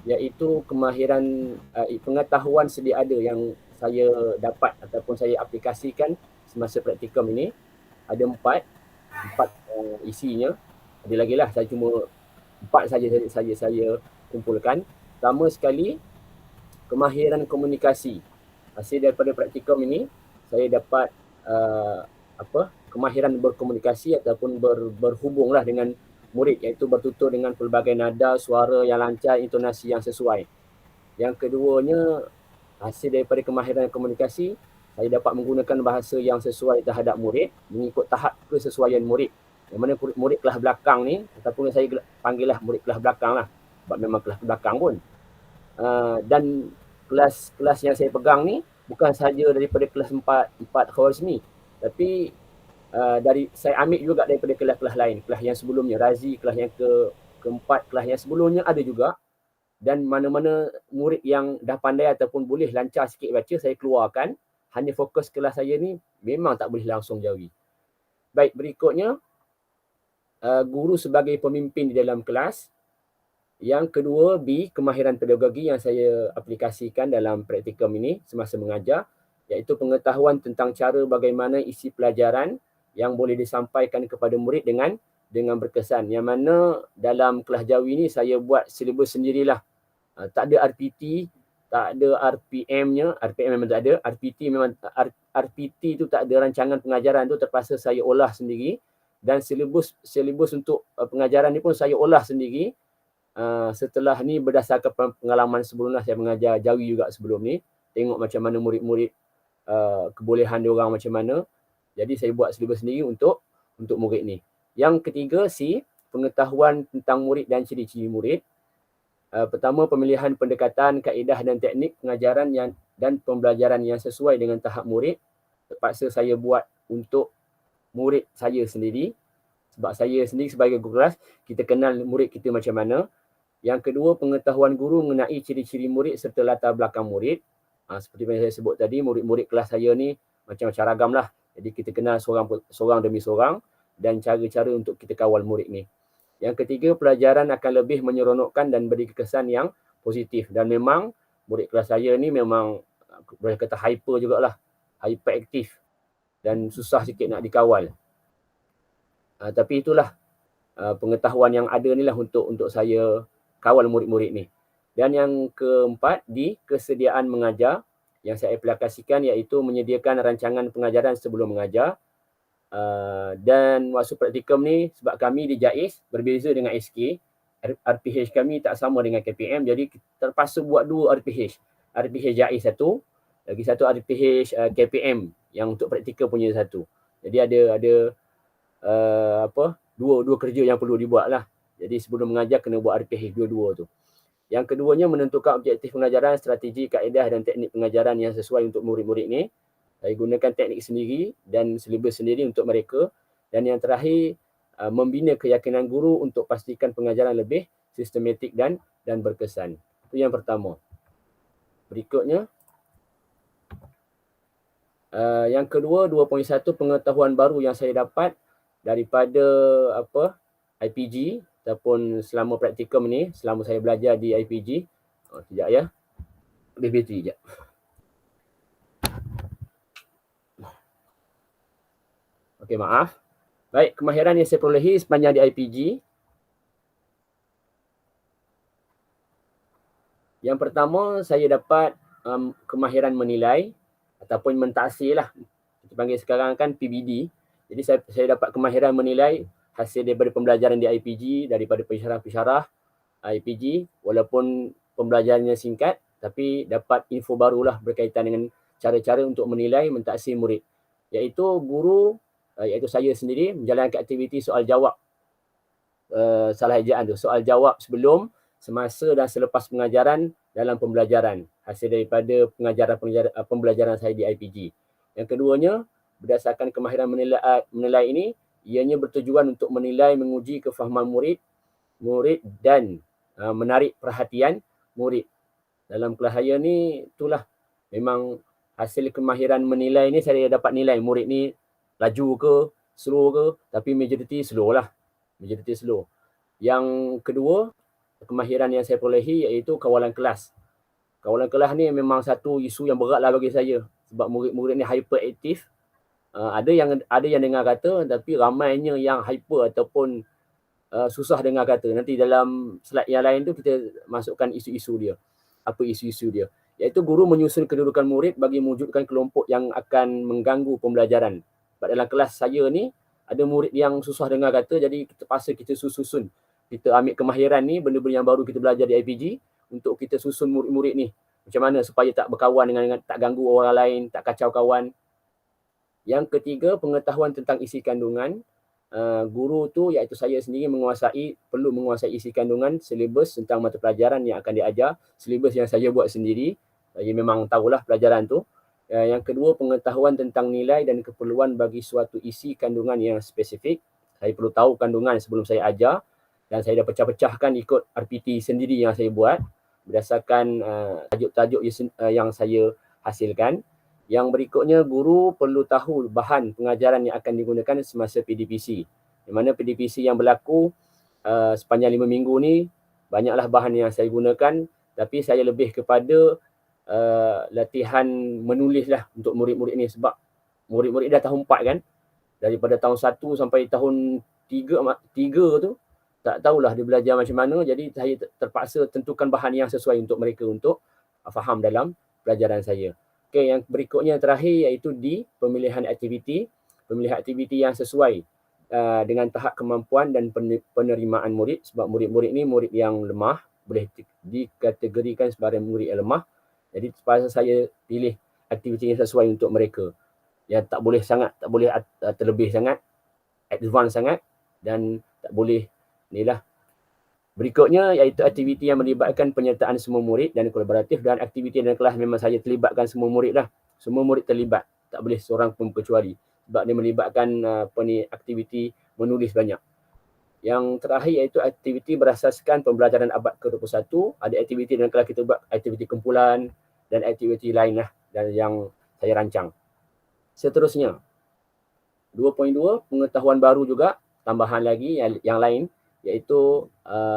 iaitu kemahiran pengetahuan sedia ada yang saya dapat ataupun saya aplikasikan semasa praktikum ini. Ada empat isinya. Ada lagi lah, saya cuma 4 saja saya kumpulkan. Pertama sekali, kemahiran komunikasi. Hasil daripada praktikum ini, saya dapat kemahiran berkomunikasi ataupun berhubung lah dengan murid, iaitu bertutur dengan pelbagai nada, suara yang lancar, intonasi yang sesuai. Yang keduanya, hasil daripada kemahiran komunikasi, saya dapat menggunakan bahasa yang sesuai terhadap murid, mengikut tahap kesesuaian murid. Yang mana murid kelas belakang ni, ataupun saya panggil lah murid kelas belakang lah, sebab memang kelas belakang pun. Dan kelas yang saya pegang ni, bukan sahaja daripada kelas 4 Khawarizmi, tapi saya ambil juga daripada kelas-kelas lain, kelas yang sebelumnya, Razi, kelas yang keempat, kelas yang sebelumnya ada juga. Dan mana-mana murid yang dah pandai ataupun boleh lancar sikit baca, saya keluarkan. Hanya fokus kelas saya ni memang tak boleh langsung Jawi. Baik, berikutnya, guru sebagai pemimpin di dalam kelas. Yang kedua, B, kemahiran pedagogi yang saya aplikasikan dalam praktikum ini semasa mengajar, iaitu pengetahuan tentang cara bagaimana isi pelajaran yang boleh disampaikan kepada murid dengan berkesan. Yang mana dalam kelas Jawi ni saya buat silibus sendirilah. Tak ada RPT, tak ada RPM-nya, RPM memang tak ada, RPT memang RPT tu tak ada, rancangan pengajaran tu terpaksa saya olah sendiri, dan silibus untuk pengajaran ni pun saya olah sendiri. Setelah ni berdasarkan pengalaman sebelumnya, saya mengajar Jawi juga sebelum ni, tengok macam mana murid-murid kebolehan dia orang macam mana. Jadi saya buat silibus sendiri untuk murid ni. Yang ketiga, C, pengetahuan tentang murid dan ciri-ciri murid. Pertama, pemilihan pendekatan, kaedah dan teknik pengajaran dan pembelajaran yang sesuai dengan tahap murid. Terpaksa saya buat untuk murid saya sendiri. Sebab saya sendiri sebagai guru kelas, kita kenal murid kita macam mana. Yang kedua, pengetahuan guru mengenai ciri-ciri murid serta latar belakang murid. Seperti yang saya sebut tadi, murid-murid kelas saya ni macam-macam ragam lah. Jadi kita kenal seorang demi seorang dan cara-cara untuk kita kawal murid ni. Yang ketiga, pelajaran akan lebih menyeronokkan dan beri kesan yang positif. Dan memang murid kelas saya ni memang boleh kata hyper jugalah, hyperaktif dan susah sikit nak dikawal. Tapi itulah pengetahuan yang ada ni lah untuk saya kawal murid-murid ni. Dan yang keempat, di kesediaan mengajar yang saya aplikasikan iaitu menyediakan rancangan pengajaran sebelum mengajar. Dan waktu praktikum ni, sebab kami di JAIS berbeza dengan SK, RPH kami tak sama dengan KPM, jadi terpaksa buat dua RPH. RPH JAIS satu, lagi satu RPH KPM yang untuk praktikum punya satu. Jadi ada dua kerja yang perlu dibuat lah. Jadi sebelum mengajar kena buat RPH dua-dua tu. Yang keduanya, menentukan objektif pengajaran, strategi, kaedah dan teknik pengajaran yang sesuai untuk murid-murid ni. Saya gunakan teknik sendiri dan silibus sendiri untuk mereka. Dan yang terakhir, membina keyakinan guru untuk pastikan pengajaran lebih sistematik dan berkesan. Itu yang pertama. Berikutnya, yang kedua, 2.1 pengetahuan baru yang saya dapat daripada IPG ataupun selama praktikum ni, selama saya belajar di IPG. Sekejap ya. Habis bateri sekejap. Okey, maaf. Baik, kemahiran yang saya perolehi sepanjang di IPG. Yang pertama, saya dapat kemahiran menilai ataupun mentaksir lah. Kita panggil sekarang kan PBD. Jadi saya dapat kemahiran menilai hasil daripada pembelajaran di IPG, daripada pensyarah-pensyarah IPG, walaupun pembelajarannya singkat, tapi dapat info barulah berkaitan dengan cara-cara untuk menilai, mentaksir murid. Iaitu guru, iaitu saya sendiri menjalankan aktiviti soal jawab, salah ejaan tu, soal jawab sebelum, semasa dan selepas pengajaran dalam pembelajaran, hasil daripada pembelajaran saya di IPG. Yang keduanya, berdasarkan kemahiran menilai ini, ianya bertujuan untuk menilai, menguji kefahaman murid dan menarik perhatian murid. Dalam kelas saya ni, itulah memang hasil kemahiran menilai ni, saya dapat nilai murid ni laju ke, slow ke, tapi majoriti slow lah. Majoriti slow. Yang kedua, kemahiran yang saya perolehi iaitu kawalan kelas. Kawalan kelas ni memang satu isu yang berat lah bagi saya. Sebab murid-murid ni hyperaktif. Ada yang dengar kata, tapi ramainya yang hyper ataupun susah dengar kata. Nanti dalam slide yang lain tu kita masukkan isu-isu dia. Apa isu-isu dia? Iaitu guru menyusun kedudukan murid bagi mewujudkan kelompok yang akan mengganggu pembelajaran. Sebab dalam kelas saya ni, ada murid yang susah dengar kata, jadi terpaksa kita susun. Kita ambil kemahiran ni, benda-benda yang baru kita belajar di IPG, untuk kita susun murid-murid ni. Macam mana supaya tak berkawan dengan tak ganggu orang lain, tak kacau kawan. Yang ketiga, pengetahuan tentang isi kandungan. Guru tu, iaitu saya sendiri perlu menguasai isi kandungan, silibus tentang mata pelajaran yang akan diajar. Silibus yang saya buat sendiri. Saya memang tahulah pelajaran tu. Yang kedua, pengetahuan tentang nilai dan keperluan bagi suatu isi kandungan yang spesifik. Saya perlu tahu kandungan sebelum saya ajar. Dan saya dah pecah-pecahkan ikut RPT sendiri yang saya buat. Berdasarkan tajuk-tajuk yang saya hasilkan. Yang berikutnya, guru perlu tahu bahan pengajaran yang akan digunakan semasa PDPC. Di mana PDPC yang berlaku sepanjang 5 minggu ni, banyaklah bahan yang saya gunakan. Tapi saya lebih kepada latihan menulis lah untuk murid-murid ni. Sebab murid-murid dah tahun 4 kan. Daripada tahun 1 sampai tahun 3 tu, tak tahulah dia belajar macam mana, jadi saya terpaksa tentukan bahan yang sesuai untuk mereka untuk faham dalam pelajaran saya. Okey, yang berikutnya terakhir iaitu di pemilihan aktiviti yang sesuai dengan tahap kemampuan dan penerimaan murid, sebab murid-murid ni murid yang lemah, boleh dikategorikan sebagai murid yang lemah. Jadi terpaksa saya pilih aktiviti yang sesuai untuk mereka. Yang tak boleh terlebih sangat, advance sangat, dan tak boleh inilah. Berikutnya iaitu aktiviti yang melibatkan penyertaan semua murid dan kolaboratif, dan aktiviti dalam kelas memang saya terlibatkan semua murid lah. Semua murid terlibat, tak boleh seorang pun kecuali, sebab dia melibatkan aktiviti menulis banyak. Yang terakhir iaitu aktiviti berasaskan pembelajaran abad ke-21. Ada aktiviti dalam kelas kita buat aktiviti kumpulan dan aktiviti lain lah, dan yang saya rancang. Seterusnya, 2.2 pengetahuan baru juga, tambahan lagi yang lain, iaitu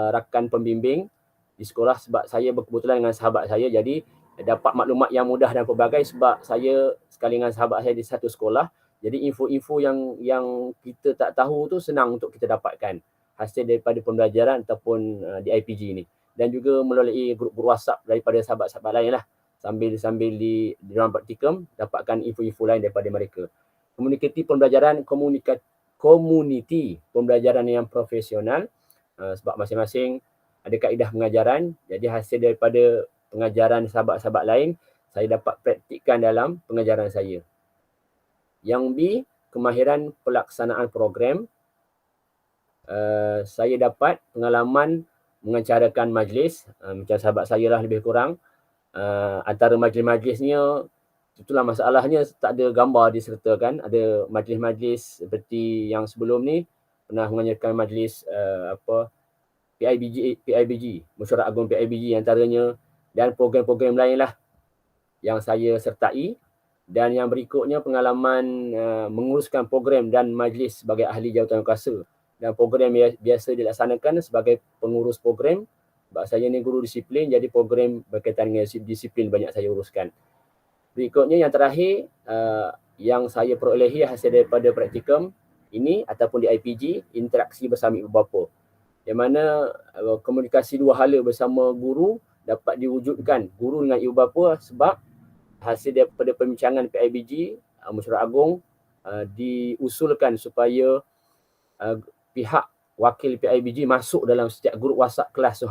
rakan pembimbing di sekolah, sebab saya berkebetulan dengan sahabat saya, jadi dapat maklumat yang mudah dan pelbagai, sebab saya sekali dengan sahabat saya di satu sekolah. Jadi info-info yang kita tak tahu tu senang untuk kita dapatkan hasil daripada pembelajaran ataupun di IPG ni, dan juga melalui grup-grup WhatsApp daripada sahabat-sahabat lain lah, sambil di dalam praktikum dapatkan info-info lain daripada mereka. Komuniti pembelajaran yang profesional, sebab masing-masing ada kaedah pengajaran, jadi hasil daripada pengajaran sahabat-sahabat lain saya dapat praktikkan dalam pengajaran saya. Yang B, kemahiran pelaksanaan program. Saya dapat pengalaman mengancarakan majlis, macam sahabat saya lah lebih kurang. Antara majlis-majlisnya, itulah masalahnya tak ada gambar disertakan. Ada majlis-majlis seperti yang sebelum ni, pernah mengajarkan majlis PIBG, Mesyuarat Agung PIBG antaranya, dan program-program lain lah yang saya sertai. Dan yang berikutnya pengalaman menguruskan program dan majlis sebagai ahli jawatankuasa, dan program biasa dilaksanakan sebagai pengurus program, sebab saya ni guru disiplin, jadi program berkaitan dengan disiplin banyak saya uruskan. Berikutnya yang terakhir, yang saya perolehi hasil daripada praktikum ini ataupun di IPG, interaksi bersama ibu bapa, yang mana komunikasi dua hala bersama guru dapat diwujudkan, guru dengan ibu bapa, sebab hasil daripada perbincangan PIBG Mesyuarat Agung diusulkan supaya pihak wakil PIBG masuk dalam setiap grup WhatsApp kelas tu.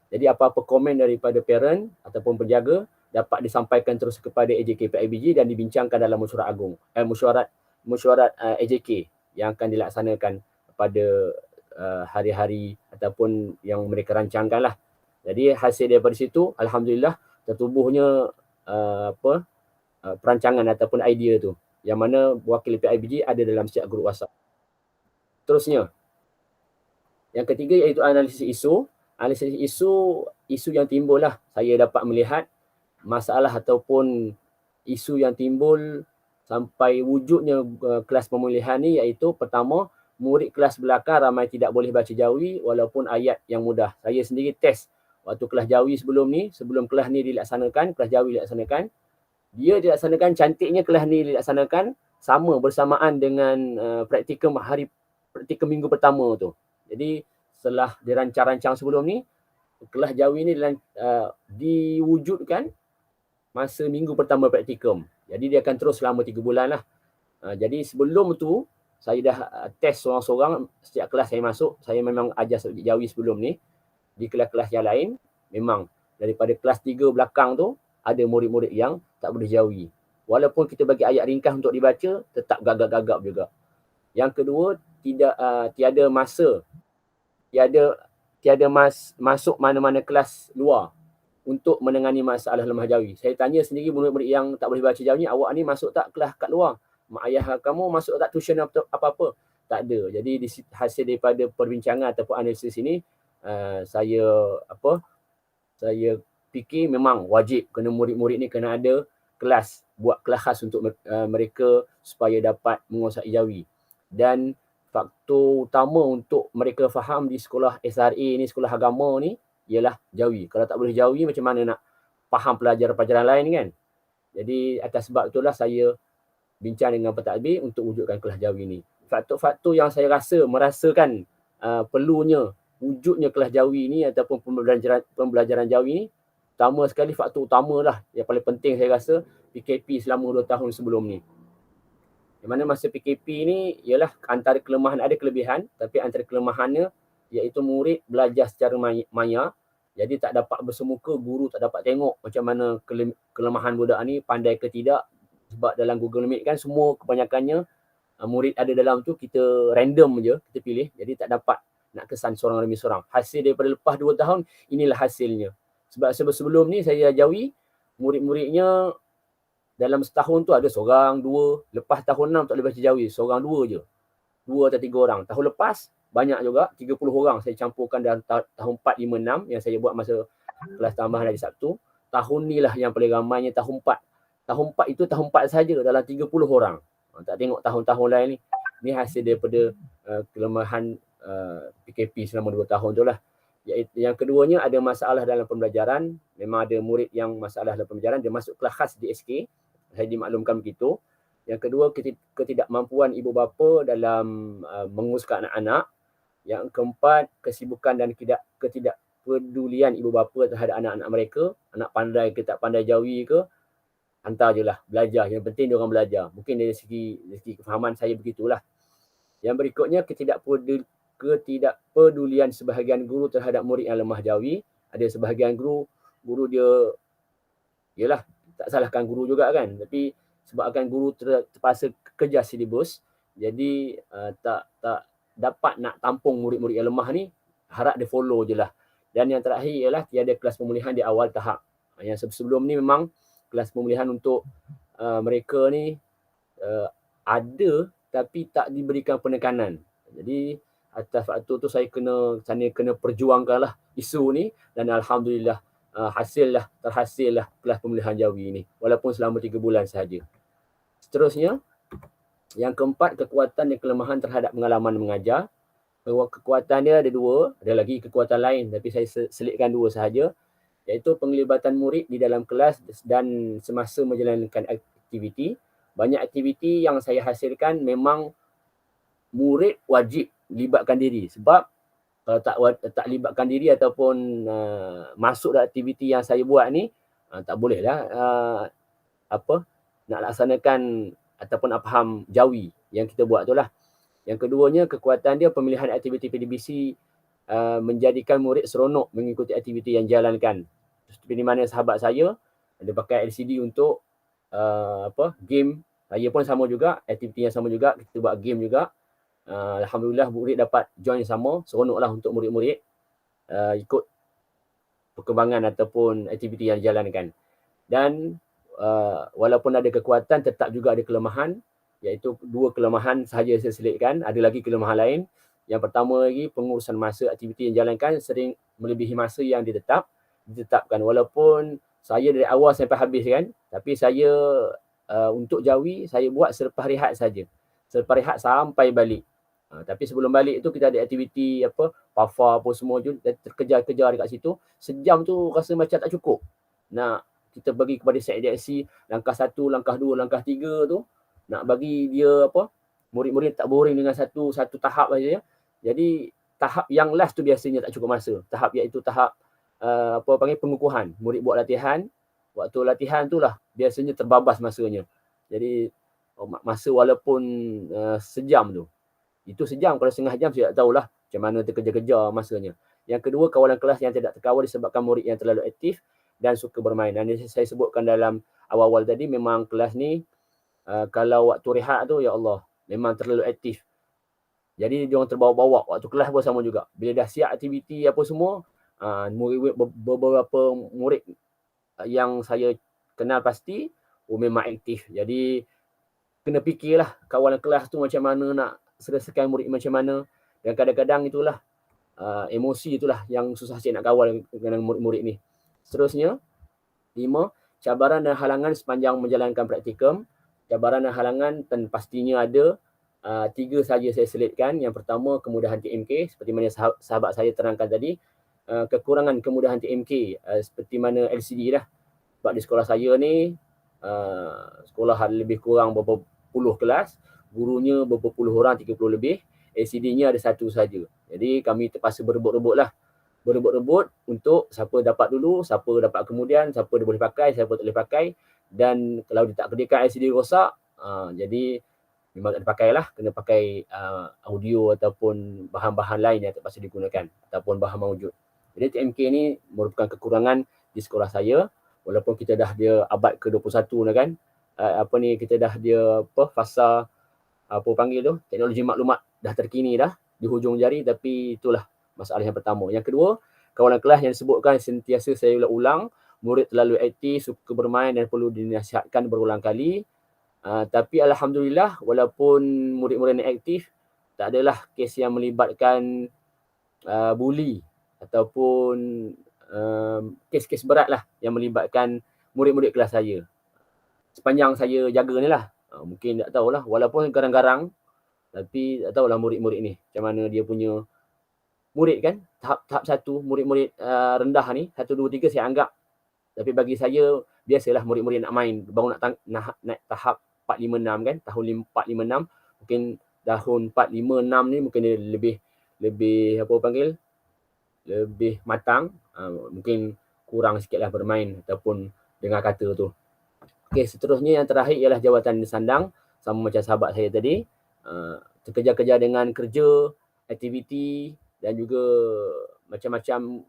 Jadi apa-apa komen daripada parent ataupun penjaga dapat disampaikan terus kepada AJK PIBG dan dibincangkan dalam Mesyuarat Agung, mesyuarat AJK yang akan dilaksanakan pada hari-hari ataupun yang mereka rancangkan lah. Jadi hasil daripada situ, alhamdulillah tertubuhnya perancangan ataupun idea tu, yang mana wakil PIBG ada dalam setiap grup WhatsApp. Terusnya, yang ketiga iaitu analisis isu. Analisis isu yang timbul lah. Saya dapat melihat masalah ataupun isu yang timbul sampai wujudnya kelas pemulihan ni, iaitu pertama, murid kelas belakang ramai tidak boleh baca Jawi walaupun ayat yang mudah. Saya sendiri test waktu kelas Jawi sebelum kelas ni dilaksanakan, kelas Jawi dilaksanakan, dia dilaksanakan cantiknya, kelas ni dilaksanakan sama bersamaan dengan praktikum minggu pertama tu. Jadi setelah dirancang-rancang sebelum ni, kelas Jawi ni diwujudkan masa minggu pertama praktikum. Jadi dia akan terus selama 3 bulan lah. Jadi sebelum tu, saya dah test seorang-seorang, setiap kelas saya masuk, saya memang ajar subjek Jawi sebelum ni. Di kelas-kelas yang lain, memang daripada kelas 3 belakang tu, ada murid-murid yang tak boleh Jawi. Walaupun kita bagi ayat ringkas untuk dibaca, tetap gagap-gagap juga. Yang kedua, tiada masuk mana-mana kelas luar untuk menangani masalah lemah Jawi. Saya tanya sendiri murid-murid yang tak boleh baca Jawi ni, awak ni masuk tak kelas kat luar? Mak ayah kamu masuk tak tuition apa-apa? Tak ada. Jadi hasil daripada perbincangan ataupun analisis ini, saya fikir memang wajib kena murid-murid ni kena ada kelas, buat kelas khas untuk mereka supaya dapat menguasai Jawi. Dan faktor utama untuk mereka faham di sekolah SRA ni, sekolah agama ni, ialah Jawi. Kalau tak boleh Jawi, macam mana nak faham pelajaran-pelajaran lain kan? Jadi atas sebab itulah saya bincang dengan pentadbir untuk wujudkan kelas Jawi ni. Faktor-faktor yang saya merasakan perlunya wujudnya kelas Jawi ni ataupun pembelajaran Jawi ni, pertama sekali faktor utama lah yang paling penting saya rasa PKP selama 2 tahun sebelum ni. Di mana masa PKP ni ialah antara kelemahan, ada kelebihan, tapi antara kelemahannya iaitu murid belajar secara maya, jadi tak dapat bersemuka, guru tak dapat tengok macam mana kelemahan budak ni pandai ke tidak. Sebab dalam Google Meet kan semua kebanyakannya murid ada dalam tu, kita random je kita pilih, jadi tak dapat nak kesan seorang demi seorang. Hasil daripada lepas 2 tahun, inilah hasilnya. Sebab sebelum ni saya Jawi, murid-muridnya dalam setahun tu ada seorang, dua. Lepas tahun 6 tak boleh baca Jawi, seorang, dua je. 2 atau 3 orang. Tahun lepas banyak juga, 30 orang saya campurkan dalam tahun 4, 5, 6 yang saya buat masa kelas tambahan hari Sabtu. Tahun ni lah yang paling ramainya tahun 4. Tahun 4 itu tahun 4 saja dalam 30 orang. Tak tengok tahun-tahun lain ni. Ni hasil daripada kelemahan PKP selama 2 tahun tu lah. Yang keduanya ada masalah dalam pembelajaran. Memang ada murid yang masalah dalam pembelajaran, dia masuk kelas khas DSK. Saya dimaklumkan begitu. Yang kedua, ketidakmampuan ibu bapa dalam menguruskan anak-anak. Yang keempat, kesibukan dan ketidakpedulian ibu bapa terhadap anak-anak mereka. Anak pandai ke tak pandai Jawi ke, hantar je lah, belajar. Yang penting dia orang belajar. Mungkin dari segi kefahaman saya begitulah. Yang berikutnya, ketidakpedulian sebahagian guru terhadap murid yang lemah Jawi. Ada sebahagian guru dia, yelah, tak salahkan guru juga kan, tapi sebabkan guru terpaksa kejar silibus, jadi tak dapat nak tampung murid-murid yang lemah ni, harap dia follow je lah. Dan yang terakhir ialah tiada kelas pemulihan di awal tahap. Yang sebelum ni memang kelas pemulihan untuk mereka ni ada, tapi tak diberikan penekanan. Jadi atas faktor tu saya kena perjuangkan lah isu ni, dan alhamdulillah terhasil kelas pemulihan Jawi ni, walaupun selama 3 bulan sahaja. Seterusnya, yang keempat, kekuatan dan kelemahan terhadap pengalaman mengajar. Kekuatan dia ada 2, ada lagi kekuatan lain, tapi saya selitkan 2 sahaja, iaitu penglibatan murid di dalam kelas dan semasa menjalankan aktiviti. Banyak aktiviti yang saya hasilkan memang murid wajib libatkan diri, sebab kalau tak libatkan diri ataupun masuk dalam aktiviti yang saya buat ni, tak boleh lah nak laksanakan ataupun faham Jawi yang kita buat tu lah. Yang keduanya, kekuatan dia pemilihan aktiviti PDBC menjadikan murid seronok mengikuti aktiviti yang dijalankan. Seperti di mana sahabat saya ada pakai LCD untuk game. Saya pun sama juga, aktiviti yang sama juga, kita buat game juga. Alhamdulillah murid dapat join sama, seronoklah untuk murid-murid ikut perkembangan ataupun aktiviti yang dijalankan. Dan walaupun ada kekuatan, tetap juga ada kelemahan, iaitu 2 kelemahan sahaja saya selitkan. Ada lagi kelemahan lain. Yang pertama lagi, pengurusan masa aktiviti yang dijalankan sering melebihi masa yang ditetapkan. Walaupun saya dari awal sampai habis kan, tapi saya untuk Jawi saya buat selepas rehat saja. Selepas rehat sampai balik. Tapi sebelum balik tu kita ada aktiviti PAFA apa semua tu, terkejar-kejar dekat situ. Sejam tu rasa macam tak cukup. Nak kita bagi kepada set direksi langkah 1, langkah 2, langkah 3 tu, nak bagi dia murid-murid tak boring dengan satu tahap saja. Jadi tahap yang last tu biasanya tak cukup masa. Tahap iaitu tahap pengukuhan. Murid buat latihan. Waktu latihan tu lah biasanya terbabas masanya. Jadi masa walaupun sejam tu. Itu sejam, kalau setengah jam saya tak tahulah macam mana terkejar-kejar masanya. Yang kedua, kawalan kelas yang tidak terkawal disebabkan murid yang terlalu aktif dan suka bermain. Dan saya sebutkan dalam awal-awal tadi, memang kelas ni kalau waktu rehat tu, ya Allah, memang terlalu aktif. Jadi dia orang terbawa-bawa. Waktu kelas pun sama juga. Bila dah siap aktiviti apa semua, beberapa murid yang saya kenal pasti memang aktif. Jadi kena fikirlah kawalan kelas tu macam mana nak selesaikan murid macam mana. Dan kadang-kadang itulah emosi itulah yang susah sikit nak kawal dengan murid-murid ni. Seterusnya, 5, cabaran dan halangan sepanjang menjalankan praktikum. Cabaran dan halangan dan pastinya ada. 3 saja saya selitkan. Yang pertama, kemudahan TMK, seperti mana sahabat saya terangkan tadi. Kekurangan kemudahan TMK, seperti mana LCD lah. Sebab di sekolah saya ni, sekolah lebih kurang berapa puluh kelas, gurunya berapa puluh orang, 30 lebih. LCD-nya ada satu saja. Jadi kami terpaksa berebut-rebut untuk siapa dapat dulu, siapa dapat kemudian, siapa dia boleh pakai, siapa tak boleh pakai. Dan kalau dia tak kediakan LCD rosak, jadi memang tak dipakai lah, kena pakai audio ataupun bahan-bahan lain yang terpaksa digunakan ataupun bahan mawujud. Jadi TMK ni merupakan kekurangan di sekolah saya, walaupun kita dah dia abad ke-21 dah kan. Kita dah dia fasa teknologi maklumat dah terkini dah di hujung jari, tapi itulah masalah yang pertama. Yang kedua, kawalan kelas yang disebutkan sentiasa saya ulang, murid terlalu aktif, suka bermain dan perlu dinasihatkan berulang kali. Tapi alhamdulillah, walaupun murid-murid yang aktif, tak adalah kes yang melibatkan buli ataupun kes-kes berat lah yang melibatkan murid-murid kelas saya. Sepanjang saya jaga ni lah. Mungkin tak tahulah, walaupun garang-garang, tapi tak tahulah murid-murid ni macam mana dia punya murid kan. Tahap 1, murid-murid rendah ni, 1, 2, 3 saya anggap. Tapi bagi saya, biasalah murid-murid nak main, baru nak tahap 4, 5, 6 kan. Tahun 4, 5, 6. Mungkin tahun 4, 5, 6 ni mungkin dia lebih matang. Mungkin kurang sikit lah bermain ataupun dengar kata tu. Okey, seterusnya yang terakhir ialah jawatan sandang. Sama macam sahabat saya tadi. Terkejar-kejar dengan kerja, aktiviti dan juga macam-macam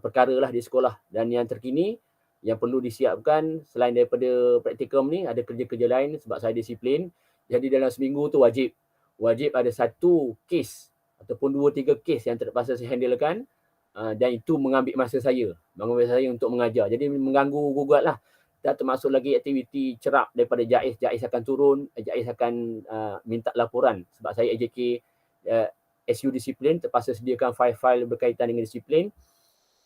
perkara lah di sekolah. Dan yang terkini yang perlu disiapkan selain daripada praktikum ni, ada kerja-kerja lain sebab saya disiplin. Jadi dalam seminggu tu wajib ada satu kes ataupun 2-3 kes yang terpaksa saya handlekan, dan itu mengambil masa saya untuk mengajar. Jadi mengganggu gugat lah. Tak termasuk lagi aktiviti cerap daripada JAIS. JAIS akan turun, JAIS akan minta laporan sebab saya AJK SU disiplin, terpaksa sediakan file-file berkaitan dengan disiplin.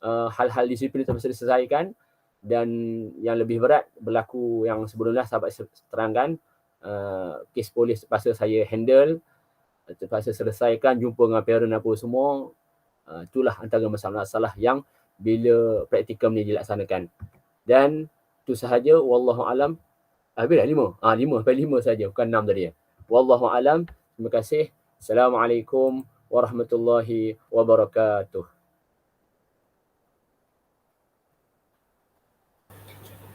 Hal-hal disiplin terpaksa diselesaikan. Dan yang lebih berat berlaku yang sebelumnya sahabat terangkan, kes polis terpaksa saya handle, terpaksa selesaikan, jumpa dengan parent apa semua. Itulah antara masalah-masalah yang bila praktikum ni dilaksanakan. Dan itu sahaja, wallahu alam. Bila 5? 5 saja, bukan 6 tadi. Wallahu alam. Terima kasih. Assalamualaikum warahmatullahi wabarakatuh.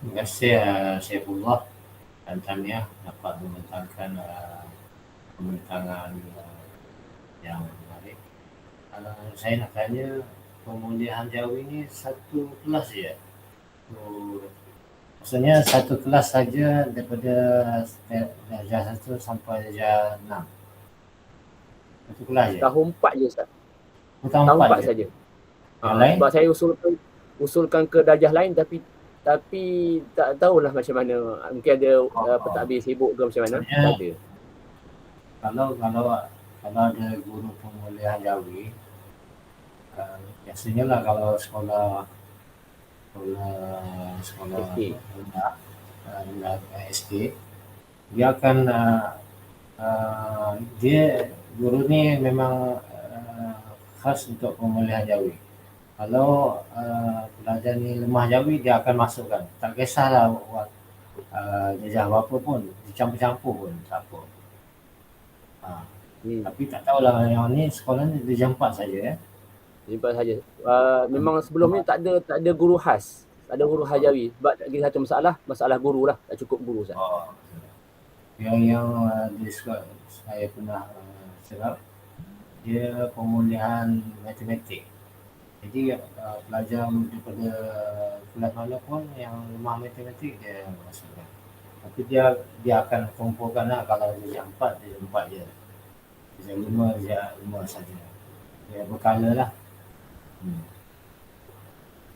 Terima kasih Saifullah dan Tania dapat membentangkan pembentangan yang menarik. Saya nak tanya, pemulihan Jawi ni satu kelas je? Maksudnya satu kelas saja daripada darjah 1 sampai darjah 6? Satu kelas je? Tahun 4 je Ustaz. Tahun 4 saja. Sebab saya usulkan ke darjah lain, tapi tak tahulah macam mana. Mungkin ada pentadbir sibuk ke macam mana. Tak ada. Kalau ada guru pemulihan Jawi, biasanya lah kalau sekolah rendah SD, dia akan guru ni memang khas untuk pemulihan Jawi. Kalau pelajar ni lemah Jawi, dia akan masukkan. Tak kisahlah buat jejak apa pun, dicampur-campur pun tak apa. Tapi tak tahulah yang ni sekolah ni darjah 4 saja. Darjah 4 saja. Memang sebelum ni tak ada guru khas. Tak ada guru khas Jawi. Sebab lagi satu masalah guru lah. Tak cukup guru Ustaz. Yang di sekolah saya pernah serap, dia pemulihan matematik. Jadi pelajar daripada kelas mana pun yang lemah matematik dia masukkan. Tapi dia akan kumpulkan lah, kalau darjah 4 je. Darjah 5 saja. Dia berkala lah.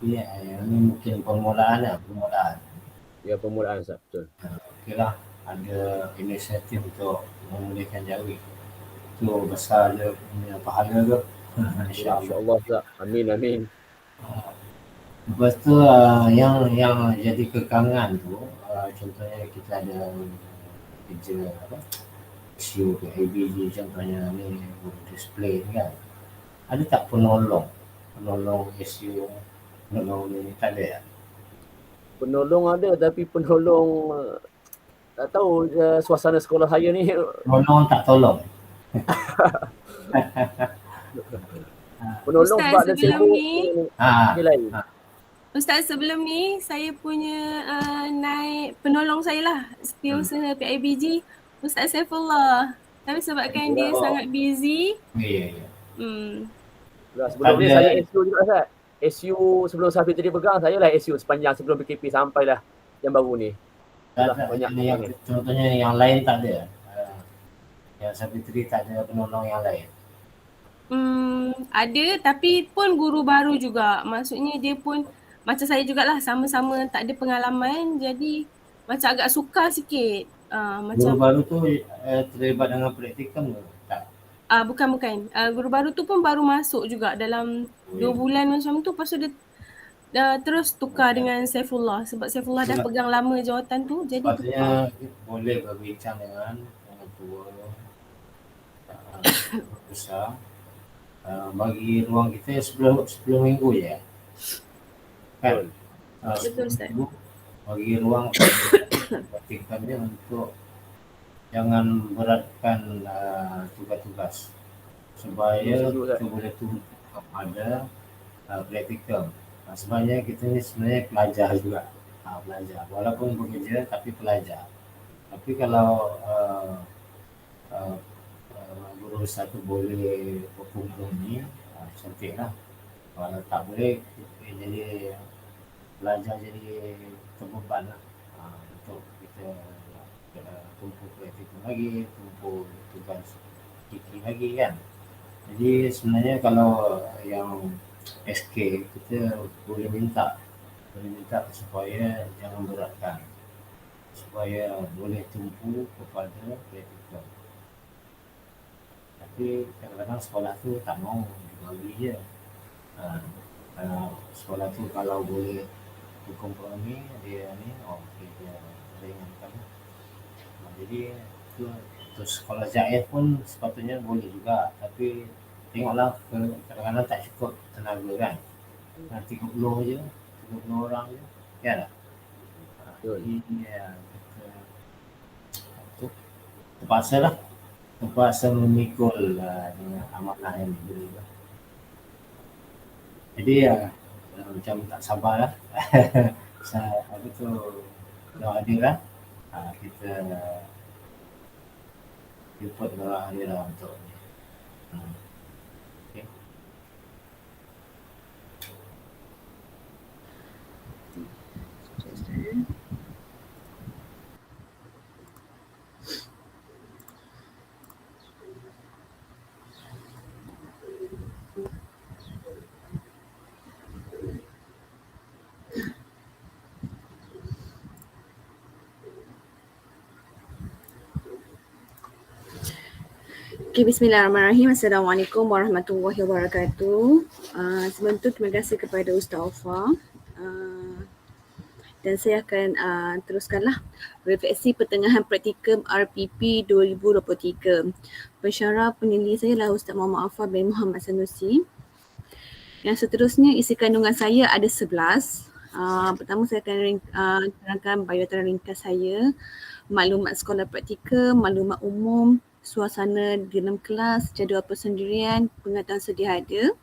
Ya, yang ni mungkin permulaan. Ya, permulaan Ustaz, betul. Okeylah, ada inisiatif untuk memulihkan Jawi. Itu besar dia punya pahala tu. InsyaAllah Ustaz. Amin. Lepas tu yang jadi kekangan tu, contohnya kita ada kerja isu ABG, contohnya ni display ni kan. Ada tak penolong isu, penolong ni tak ada ya? Penolong ada, tapi penolong tak tahu suasana sekolah saya ni. Penolong tak tolong. Penolong sebab Ustaz, dia sebelum sibuk ni, ni lain. Ustaz, sebelum ni saya punya naik penolong saya lah, setiausaha PIBG, Ustaz Saifullah. Tapi sebabkan dia Oh, sangat busy, ya. Sebelum ni Ada saya SU juga Ustaz. SU sebelum Safitri pegang, saya lah SU sepanjang sebelum PKP sampailah yang baru ni. Itulah banyak yang ni. contohnya yang lain tak ada. Yang Sabitri tak ada penolong yang lain. ada tapi pun guru baru juga. Maksudnya dia pun macam saya jugalah, sama-sama tak ada pengalaman, jadi macam agak sukar sikit. Guru Macam baru tu terlibat dengan praktikum ke? Tak. bukan. Guru baru tu pun baru masuk juga dalam Oh, 2 ya. bulan macam tu. Lepas tu dia terus tukar dengan Saifullah. Sebab Saifullah dah Itulah. pegang lama jawatan tu, jadi tukar. Sepatutnya boleh berbincang dengan orang tua, besar, bagi ruang kita 10 minggu je. Kan? Betul. Betul, 10 Ustaz. minggu bagi ruang praktikannya untuk jangan beratkan tugas-tugas supaya Setuju, Ustaz. kita boleh tumpu kepada praktikum. Sebenarnya kita ni sebenarnya pelajar juga. Pelajar. Walaupun bekerja tapi pelajar. Tapi kalau guru besar tu boleh berkumpul ni, cantik lah. Kalau tak boleh, jadi pelajar jadi terbeban lah. Untuk kita tumpu praktikum lagi, tumpu tugas kiki lagi kan. Jadi sebenarnya kalau yang SK kita boleh minta supaya jangan beratkan, supaya boleh tumpu kepada praktikum. Tapi kadang-kadang sekolah tu tak mau dibagi je. Sekolah tu kalau boleh berkompromi dia ni, okey dia ringankan. Jadi tu untuk sekolah Jaiz pun sepatutnya boleh juga, tapi tengoklah kadang-kadang tak cukup tenaga kan. 30 je, 30 orang je. Ya tak? Jadi kita terpaksa memikul dengan amanah yang diberi. Jadi macam tak sabar lah. Apa tu, kalau ada lah, kita jemput orang dia lah untuk ni. Okay. Okay, bismillahirrahmanirrahim. Assalamualaikum warahmatullahi wabarakatuh. Sebelum tu terima kasih kepada Ustaz Aufa. Dan saya akan teruskanlah refleksi pertengahan praktikum RPP 2023. Pensyarah penilai saya adalah Ustaz Muhammad Afar bin Muhammad Sanusi. Yang seterusnya isi kandungan saya ada 11. Pertama saya akan terangkan biodata ringkas saya, maklumat sekolah praktikum, maklumat umum, suasana di dalam kelas, jadual persendirian, pengetahuan sedia ada,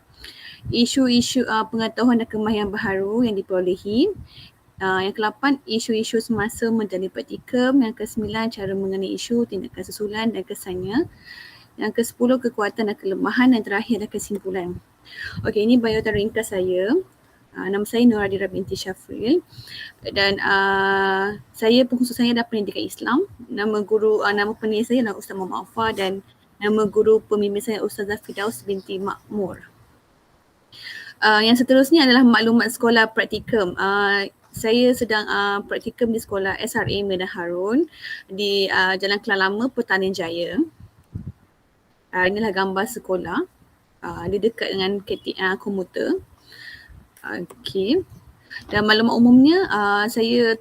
isu-isu pengetahuan dan kemahiran baharu yang diperolehi. Yang ke-8, isu-isu semasa menjalani praktikum. Yang ke-9, cara mengenai isu, tindakan susulan dan kesannya. Yang ke-10, kekuatan dan kelemahan. Dan terakhir adalah kesimpulan. Okey, ini biodata ringkas saya. Nama saya Nur Adira binti Syafril dan saya pengkhusus saya adalah pendidikan Islam. Nama penilai saya adalah Ustaz Muhammad Afar dan nama guru pembimbing saya Ustazah Firdaus binti Makmur. Yang seterusnya adalah maklumat sekolah praktikum. Saya sedang praktikum di sekolah SRA Medan Harun di Jalan Kelang Lama, Petaning Jaya. Inilah gambar sekolah. Dia dekat dengan komuter. Okey. Dan maklumat umumnya saya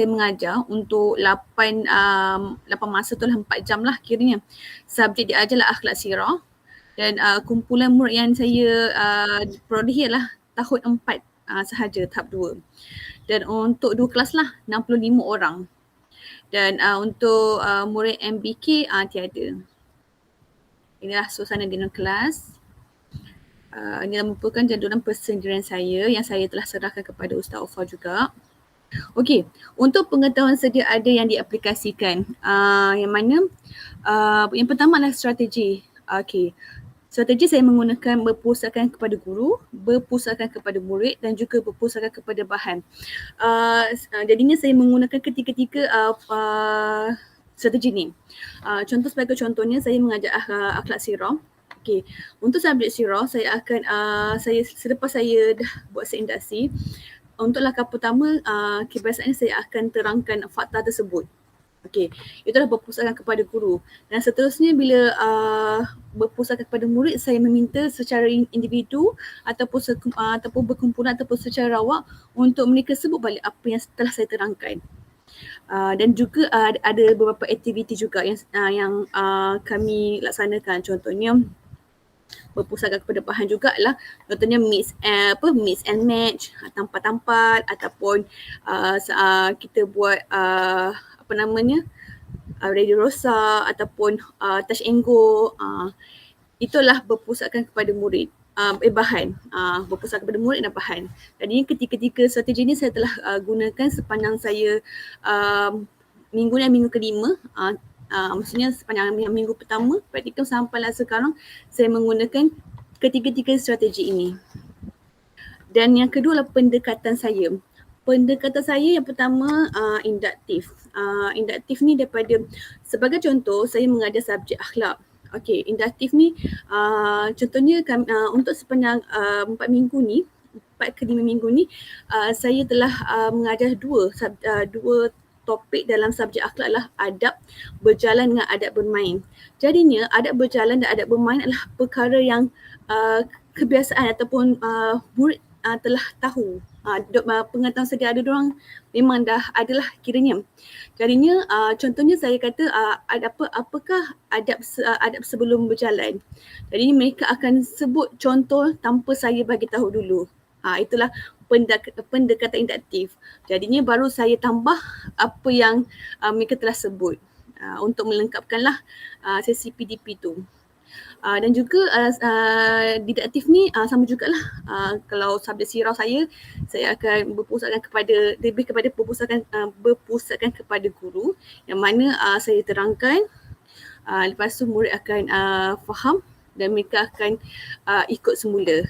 mengajar untuk 8 masa tu lah, 4 jam lah kiranya. Subjek diajar lah akhlak sirah dan kumpulan murid yang saya perolehi adalah tahun 4 sahaja, tahap 2. Dan untuk 2 kelas lah 65 orang. Dan untuk murid MBK tiada. inilah suasana di dalam kelas. Ini merupakan jadualan persendirian saya yang saya telah serahkan kepada Ustaz Aufar juga. Okey, untuk pengetahuan sedia ada yang diaplikasikan. Yang mana yang pertama adalah strategi. Okey. Strategi saya menggunakan berpusatkan kepada guru, berpusatkan kepada murid dan juga berpusatkan kepada bahan. Jadinya saya menggunakan ketiga-tiga strategi ni. Sebagai contohnya saya mengajar akhlak sirah. Okey, untuk subjek sirah saya akan selepas saya dah buat seindaksi, untuk langkah pertama kebiasaannya saya akan terangkan fakta tersebut. Okey, itulah berpusatkan kepada guru. Dan seterusnya bila berpusatkan kepada murid, saya meminta secara individu ataupun berkumpulan ataupun secara rawak untuk mereka sebut balik apa yang telah saya terangkan. Dan juga ada beberapa aktiviti juga yang kami laksanakan. Contohnya berpusatkan kepada bahan jugalah, contohnya mix and match, tampal-tampal ataupun kita buat Radio Rosa ataupun touch and go. Itulah berpusatkan kepada murid, bahan, berpusatkan kepada murid dan bahan. Jadi ketiga-tiga strategi ini saya telah gunakan sepanjang saya minggu dan minggu kelima. Maksudnya sepanjang minggu pertama praktikum sampailah sekarang saya menggunakan ketiga-tiga strategi ini. Dan yang kedua adalah pendekatan saya. Pendekatan saya yang pertama induktif. Induktif ni daripada, sebagai contoh saya mengajar subjek akhlak. Okey, induktif ni contohnya untuk sepanjang 4 ke 5 minggu ni saya telah mengajar dua topik dalam subjek akhlak adalah adab berjalan dengan adab bermain. Jadinya adab berjalan dan adab bermain adalah perkara yang kebiasaan ataupun murid telah tahu. Pengetahuan sedia ada diorang memang dah adalah kiranya. Jadinya contohnya saya kata apakah adab sebelum berjalan. Jadi mereka akan sebut contoh tanpa saya bagi tahu dulu. Itulah pendekatan induktif. Jadinya baru saya tambah apa yang mereka telah sebut untuk melengkapkanlah sesi PDP tu. Dan juga didaktif ni sama jugalah. Kalau subjek sirah saya akan berpusatkan berpusatkan kepada guru yang mana saya terangkan. Lepas tu murid akan faham dan mereka akan ikut semula.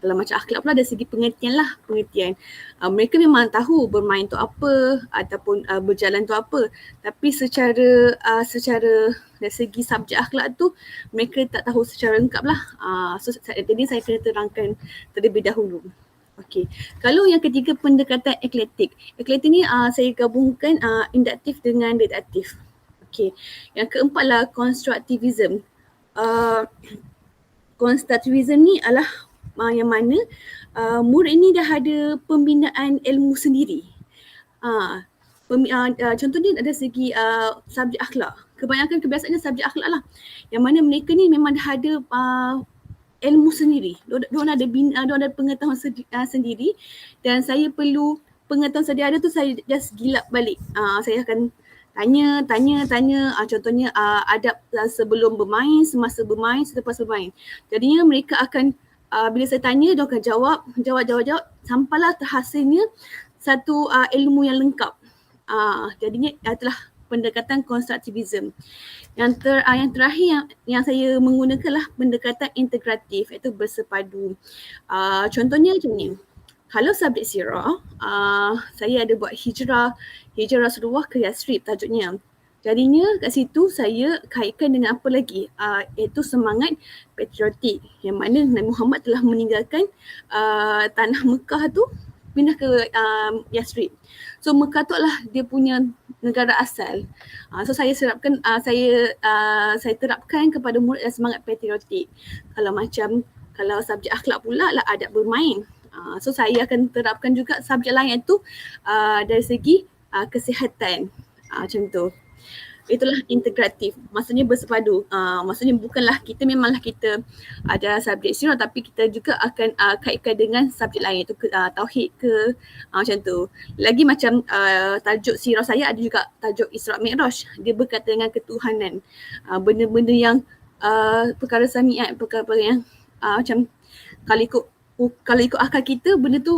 Kalau macam akhlak pula dari segi pengertian. Mereka memang tahu bermain tu apa ataupun berjalan tu apa, tapi secara dari segi subjek akhlak tu mereka tak tahu secara lengkap lah. Jadi saya kena terangkan terlebih dahulu. Okey. Kalau yang ketiga pendekatan eklektik. Eklektik ni saya gabungkan induktif dengan deduktif. Okey. Yang keempat lah konstruktivism. Konstruktivism ni adalah yang mana murid ni dah ada pembinaan ilmu sendiri. Contohnya dari segi subjek akhlak. Kebanyakan kebiasaannya subjek akhlak lah. Yang mana mereka ni memang dah ada ilmu sendiri. Diorang ada pengetahuan sendiri dan saya perlu pengetahuan sedia ada tu saya just gilap balik. Saya akan tanya. Contohnya adab sebelum bermain, semasa bermain, selepas bermain. Jadinya mereka akan bila saya tanya, dia akan jawab sampailah terhasilnya satu ilmu yang lengkap. Jadinya itulah pendekatan konstruktivism. Yang terakhir yang saya menggunakanlah pendekatan integratif, iaitu bersepadu. Contohnya macam ni. Kalau subjek sirah, saya ada buat hijrah Rasulullah ke Yathrib tajuknya. Jadinya kat situ saya kaitkan dengan apa lagi? Iaitu semangat patriotik yang mana Nabi Muhammad telah meninggalkan tanah Mekah tu pindah ke Yathrib. So Mekah tu adalah dia punya negara asal. So saya terapkan kepada murid semangat patriotik. Kalau subjek akhlak pula lah adab bermain. So saya akan terapkan juga subjek lain iaitu dari segi kesihatan. Macam tu. Itulah integratif. Maksudnya bersepadu. Maksudnya bukanlah memanglah kita ada subjek sirah tapi kita juga akan kaitkan dengan subjek lain iaitu tauhid ke macam tu. Lagi macam tajuk sirah saya ada juga tajuk Isra Mi'raj. Dia berkaitan dengan ketuhanan. Benda-benda yang perkara samiat, perkara yang macam kalau ikut akal kita benda tu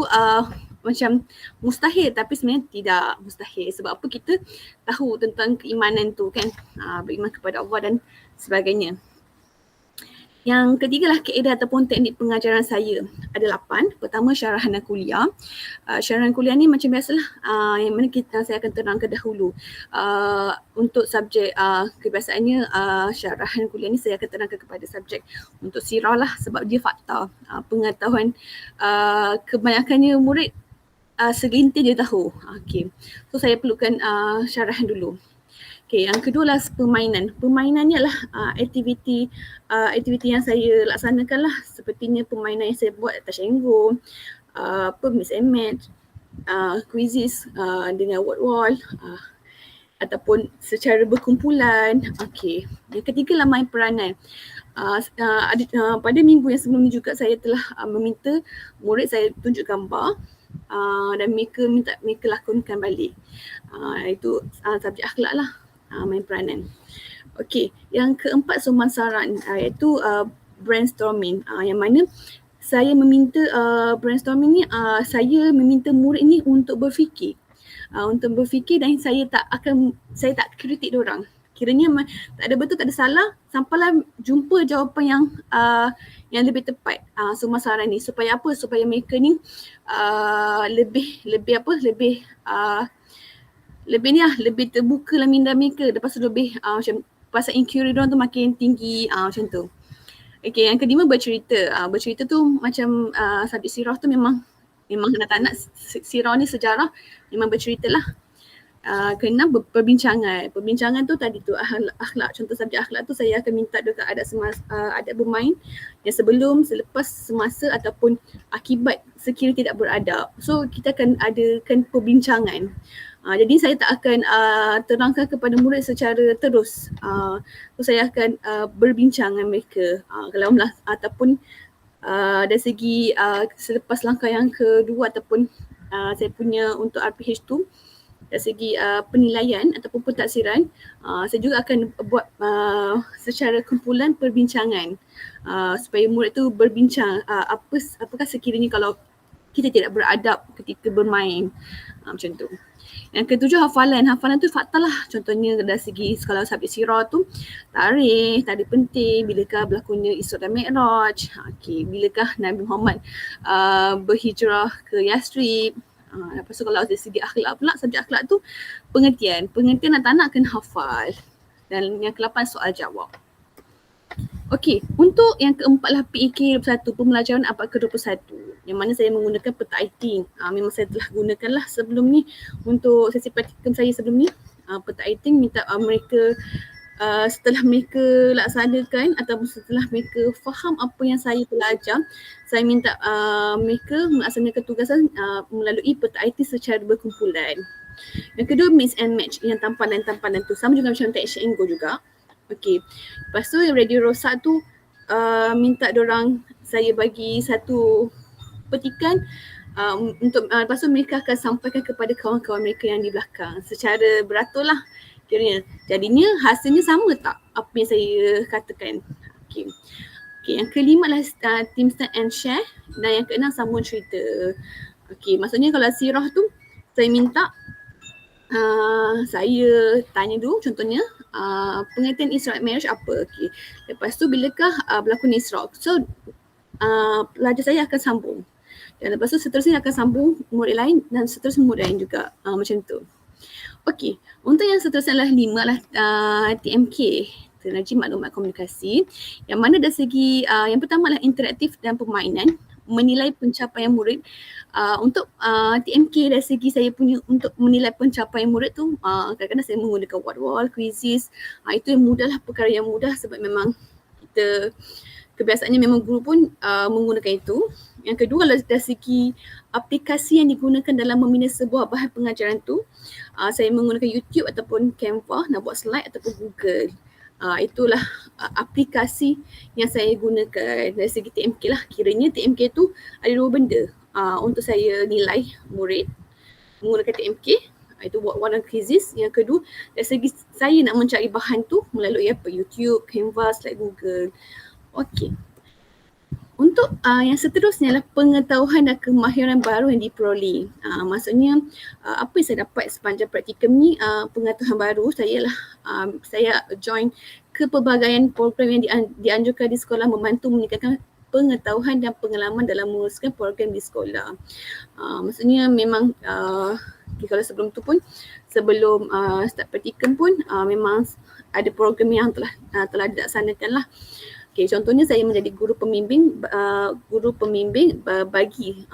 macam mustahil, tapi sebenarnya tidak mustahil. Sebab apa? Kita tahu tentang keimanan tu kan, beriman kepada Allah dan sebagainya. Yang ketiga lah kaedah ataupun teknik pengajaran saya. Ada 8. Pertama, syarahan kuliah. Syarahan kuliah ni macam biasalah, yang mana saya akan terangkan dahulu. Untuk subjek kebiasaannya syarahan kuliah ni saya akan terangkan kepada subjek untuk sirah lah, sebab dia fakta. Pengetahuan kebanyakannya murid segelintir dia tahu. Okay. So saya perlukan syarahan dulu. Okay, yang kedua lah permainan. Permainan ni adalah aktiviti yang saya laksanakan lah. Sepertinya permainan yang saya buat touch and go, mix and match, quizzes dengan word wall, ataupun secara berkumpulan. Okay. Yang ketiga lah main peranan. Pada minggu yang sebelum ni juga saya telah meminta murid saya tunjuk gambar dan mereka lakonkan balik. Itu subjek akhlak lah, main peranan. Okey, yang keempat pemasaran iaitu brainstorming, yang mana saya meminta brainstorming ni, saya meminta murid ni untuk berfikir. Dan saya tak kritik diorang. Kiranya tak ada betul, tak ada salah, sampailah jumpa jawapan yang lebih tepat pemasaran ni. Supaya apa? Supaya mereka ni lebih terbuka lah minda mereka. Lepas tu lebih macam pasal inquiry diorang tu makin tinggi, macam tu. Okay, yang kelima bercerita. Bercerita tu macam subjek sirah tu memang tak nak sirah ni sejarah, memang bercerita lah. Keenam perbincangan tu tadi tu akhlak. Contoh subjek akhlak tu saya akan minta dekat adab bermain yang sebelum, selepas, semasa ataupun akibat sekiranya tidak beradab. So kita akan adakan perbincangan. Jadi saya tak akan terangkan kepada murid secara terus. So saya akan berbincang dengan mereka. Kalau ataupun dari segi selepas langkah yang kedua ataupun saya punya untuk RPH tu, dari segi penilaian ataupun pentadsiran, saya juga akan buat secara kumpulan perbincangan supaya murid tu berbincang apakah sekiranya kalau kita tidak beradab ketika bermain, macam tu. Yang ketujuh hafalan. Hafalan tu fakta lah. Contohnya dari segi kalau subjek sirah tu tarikh penting, bilakah berlakunya Isra dan Mi'raj, bilakah Nabi Muhammad berhijrah ke Yathrib. Lepas tu kalau dari segi akhlak pula, subjek akhlak tu pengertian anak-anak kena hafal. Dan yang ke-8 soal jawab. Okey, untuk yang keempat lah PEK 21, pembelajaran abad ke-21, yang mana saya menggunakan peta iting. Memang saya telah gunakan lah sebelum ni untuk sesi praktikum saya sebelum ni. Peta iting minta mereka setelah mereka laksanakan ataupun setelah mereka faham apa yang saya telah ajar, saya minta mereka melaksanakan tugasan melalui peta iting secara berkumpulan. Yang kedua mix and match, yang tampanan tu sama juga macam touch and go juga. Okey. Lepas tu radio rosak tu minta dorang saya bagi satu petikan untuk lepas tu mereka akan sampaikan kepada kawan-kawan mereka yang di belakang secara beratur lah kiranya. Jadinya hasilnya sama tak apa yang saya katakan. Okey. Yang kelima lah team start and share, dan yang keenam sambung cerita. Okey, maksudnya kalau sirah tu saya minta saya tanya dulu contohnya pengertian Isra' Mi'raj apa. Okay. Lepas tu bilakah berlaku Isra'. So pelajar saya akan sambung. Dan lepas tu seterusnya akan sambung murid lain dan seterusnya murid lain juga. Macam tu. Okey, untuk yang seterusnya adalah 5 lah TMK, Teknologi Maklumat Komunikasi, yang mana dari segi yang pertama adalah interaktif dan permainan, menilai pencapaian murid. Untuk TMK dari segi saya punya untuk menilai pencapaian murid tu kadang-kadang saya menggunakan word wall, quizzes. Itu yang mudah lah, perkara yang mudah sebab memang kita kebiasaannya memang guru pun menggunakan itu. Yang kedua adalah dari segi aplikasi yang digunakan dalam membina sebuah bahan pengajaran tu, saya menggunakan YouTube ataupun Canva nak buat slide ataupun Google. Itulah aplikasi yang saya gunakan dari segi TMK lah. Kiranya TMK tu ada dua benda untuk saya nilai murid menggunakan TMK, Itu one of krisis. Yang kedua, dari segi saya nak mencari bahan tu melalui YouTube, Canvas, like Google. Okey. Untuk yang seterusnya adalah pengetahuan dan kemahiran baru yang diperoleh. Maksudnya apa yang saya dapat sepanjang praktikum ni, pengetahuan baru saya join kepelbagaian program yang dianjurkan di sekolah membantu meningkatkan pengetahuan dan pengalaman dalam menguruskan program di sekolah. Maksudnya memang kalau sebelum tu pun, sebelum start praktikum pun memang ada program yang telah dilaksanakan lah. Okay, contohnya saya menjadi guru pembimbing bagi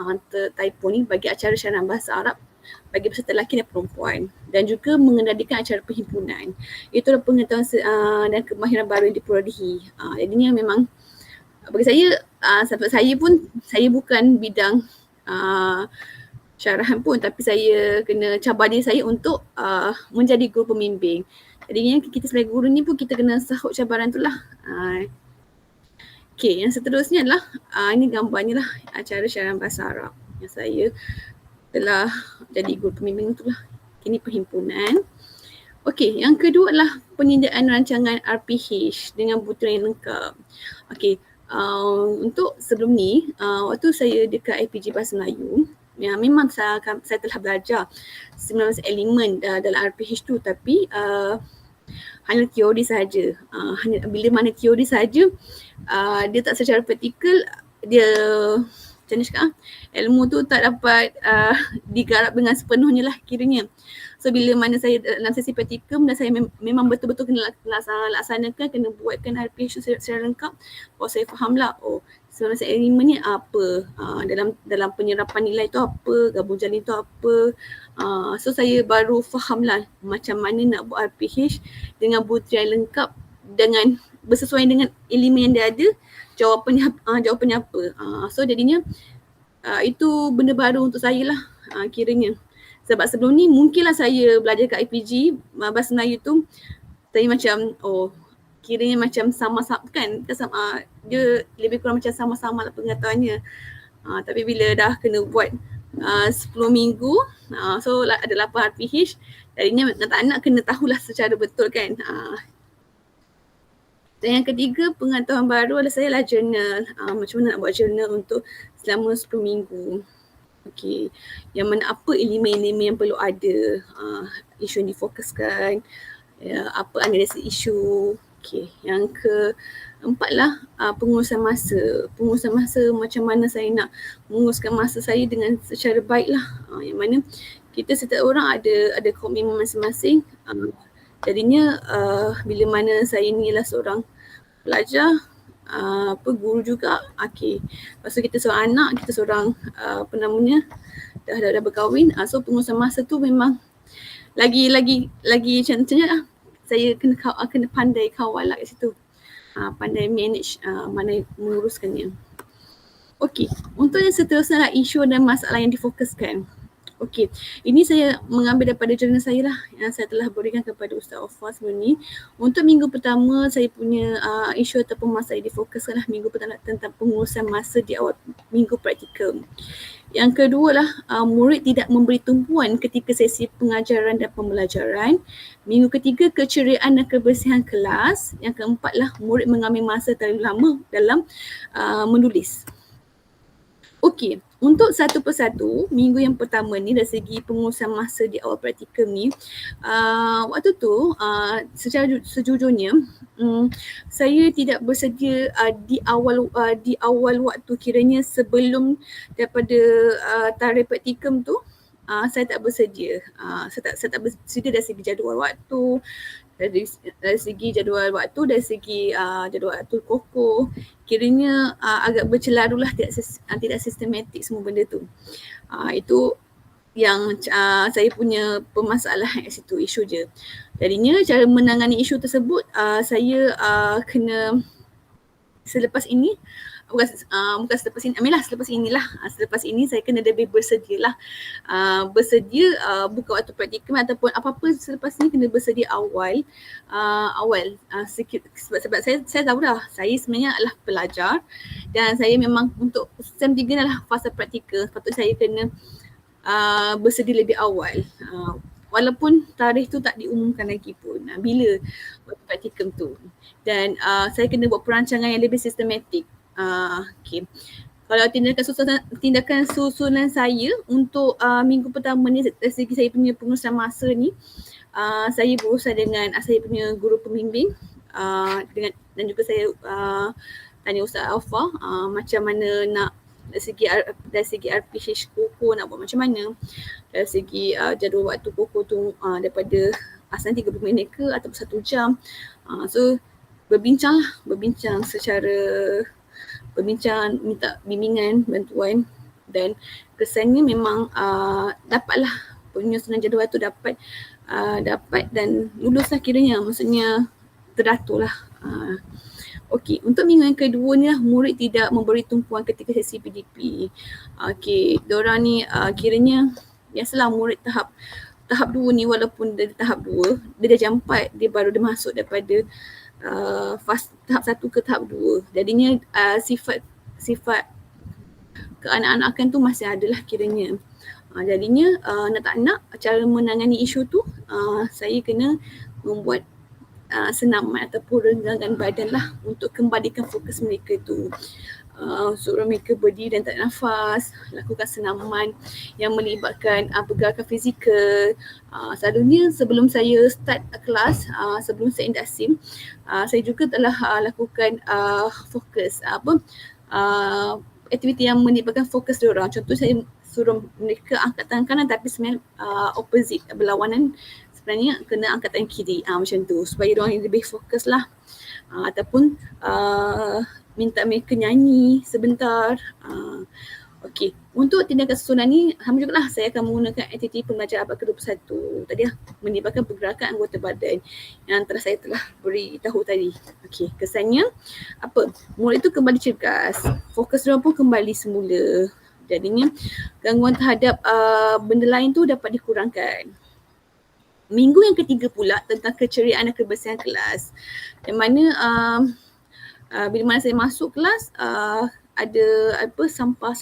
typo ni, bagi acara syarahan bahasa Arab bagi peserta lelaki dan perempuan, dan juga mengendalikan acara perhimpunan. Itu adalah pengetahuan dan kemahiran baru yang diperolehi. Jadinya memang bagi saya, sampai saya bukan bidang syarahan pun, tapi saya kena cabar diri saya untuk menjadi guru pembimbing. Jadinya kita sebagai guru ni pun kita kena sahut cabaran tu lah. Okay, yang seterusnya adalah ini gambarnya lah acara syarahan bahasa Arab yang saya telah jadi guru pembimbing tu lah. Ini perhimpunan. Okey, yang kedua adalah penyediaan rancangan RPH dengan butiran yang lengkap. Okey, untuk sebelum ni, waktu saya dekat IPG Bahasa Melayu, ya, memang saya telah belajar 19 elemen dalam RPH tu, tapi hanya teori saja. Bila mana teori saja, dia tak secara praktikal, dia macam mana cakap, ilmu tu tak dapat digarap dengan sepenuhnya lah kiranya. So bila mana saya dalam sesi praktikum dan saya memang betul-betul kena laksanakan, kena buatkan RPH secara lengkap, baru saya faham lah, sebenarnya elemen ni apa, dalam penyerapan nilai tu apa, gabung jalin tu apa. So saya baru faham lah macam mana nak buat RPH dengan butiran lengkap, dengan bersesuaian dengan elemen yang dia ada, jawapannya apa. So jadinya itu benda baru untuk saya lah kiranya. Sebab sebelum ni mungkinlah saya belajar kat IPG Bahasa Melayu tu, saya macam kiranya macam sama-sama kan, dia lebih kurang macam sama-sama lah pengetahuannya. Tapi bila dah kena buat 10 minggu, so ada 8 RPH, jadinya nak kena tahulah secara betul kan. Dan yang ketiga, pengetahuan baru adalah saya lah journal. Macam mana nak buat journal untuk selama 10 minggu. Okey, yang mana apa elemen-elemen yang perlu ada, isu yang difokuskan, apa analisis isu. Okey, yang keempat lah pengurusan masa. Pengurusan masa, macam mana saya nak menguruskan masa saya dengan secara baik lah. Yang mana kita setiap orang ada komitmen masing-masing. Jadinya bila mana saya ni lah seorang pelajar, guru juga, okey. Lepas tu kita seorang anak, kita seorang dah berkahwin. So pengurusan masa tu memang lagi macam lah. Saya kena pandai kawal lah kat situ. Pandai manage, mana menguruskannya. Okey, untuk yang seterusnya adalah isu dan masalah yang difokuskan. Okey, ini saya mengambil daripada jurnal saya lah yang saya telah berikan kepada Ustaz Aufar sebelum ni. Untuk minggu pertama saya punya isu ataupun masalah yang difokuskan lah minggu pertama tentang pengurusan masa di awal minggu praktikum. Yang kedua lah murid tidak memberi tumpuan ketika sesi pengajaran dan pembelajaran. Minggu ketiga, keceriaan dan kebersihan kelas. Yang keempat lah murid mengambil masa terlalu lama dalam menulis. Okey, untuk satu persatu, minggu yang pertama ni dari segi pengurusan masa di awal praktikum ni, waktu tu secara sejujurnya saya tidak bersedia di awal waktu, kiranya sebelum daripada tarikh praktikum tu, saya tak bersedia. Saya tak bersedia dari segi jadual waktu, dari segi jadual waktu, dari segi jadual waktu kokoh. Kiranya agak bercelarulah, tidak sistematik semua benda tu. Itu yang saya punya permasalahan kat situ, isu je. Jadinya cara menangani isu tersebut, saya kena selepas ini, bukan selepas ini, selepas ini saya kena lebih bersedia lah. Bersedia bukan waktu praktikum ataupun apa-apa selepas ni, kena bersedia awal sikit. Sebab saya tahu dah, saya sebenarnya adalah pelajar dan saya memang untuk SEM 3 adalah fasa praktikal. Sepatutnya saya kena bersedia lebih awal. walaupun tarikh tu tak diumumkan lagi pun. Bila waktu praktikum tu. Dan saya kena buat perancangan yang lebih sistematik. Okay. Kalau tindakan susunan saya untuk minggu pertama ni dari segi saya punya pengurusan masa ni, saya berusaha dengan saya punya guru pembimbing dengan, dan juga saya tanya Ustaz Alfa macam mana nak dari segi RPH KOKO nak buat macam mana, dari segi jadual waktu KOKO tu daripada asalnya 30 minit ke atau 1 jam. So berbincang minta bimbingan, bantuan, dan kesannya memang dapatlah penyusunan jadual tu dapat dan lulus lah kiranya, maksudnya teratur lah. Okey, untuk minggu yang kedua ni lah murid tidak memberi tumpuan ketika sesi PDP. Okey, diorang ni kiranya biasalah murid tahap 2 ni, walaupun dari tahap 2, dia dah jam 4 dia baru dia masuk daripada tahap 1 ke tahap 2. Jadinya sifat keanak-anakan tu masih ada lah kiranya. Jadinya nak tak nak cara menangani isu tu saya kena membuat senaman ataupun renggangkan badan lah untuk kembalikan fokus mereka tu. Suruh mereka berdiri dan tarik nafas, lakukan senaman yang melibatkan pergerakan fizikal. Selalunya sebelum saya start kelas, sebelum saya indak SIM, saya juga telah lakukan fokus aktiviti yang melibatkan fokus diorang. Contoh saya suruh mereka angkat tangan kanan tapi sebenarnya opposite, berlawanan, sebenarnya kena angkat tangan kiri macam tu supaya diorang lebih fokus lah. Ataupun minta mereka nyanyi sebentar. Okey, untuk tindakan susunan ni sama juga lah saya akan menggunakan aktiviti pembelajaran abad ke-21 tadi lah, melibatkan pergerakan anggota badan yang saya telah beritahu tadi. Okey, kesannya apa? Murid tu kembali cergas, fokus diorang pun kembali semula. Jadinya gangguan terhadap benda lain tu dapat dikurangkan. Minggu yang ketiga pula tentang keceriaan dan kebersihan kelas. Yang mana bila mana saya masuk kelas ada sampah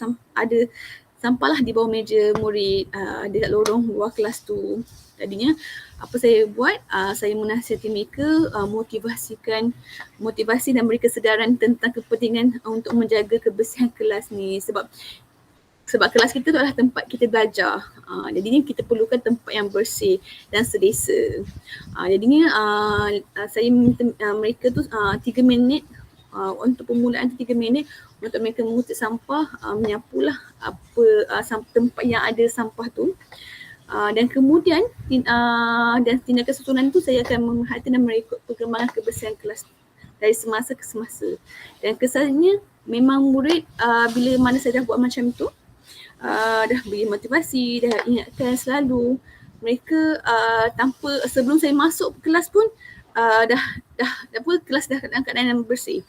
lah di bawah meja murid, dekat lorong luar kelas tu. Jadinya apa saya buat, saya menasihati mereka, motivasi dan beri kesedaran tentang kepentingan untuk menjaga kebersihan kelas ni. Sebab kelas kita tu adalah tempat kita belajar. Jadinya kita perlukan tempat yang bersih dan selesa. Jadinya saya minta mereka tu 3 minit untuk permulaan tu 3 minit untuk mereka mengutip sampah, menyapulah tempat yang ada sampah tu. Dan kemudian dan tindakan susunan tu saya akan memerhatikan dan merekod perkembangan kebersihan kelas dari semasa ke semasa. Dan kesannya memang murid bila mana saya dah buat macam tu, dah beri motivasi, dah ingatkan selalu, mereka tanpa sebelum saya masuk kelas pun kelas dah dalam keadaan yang bersih.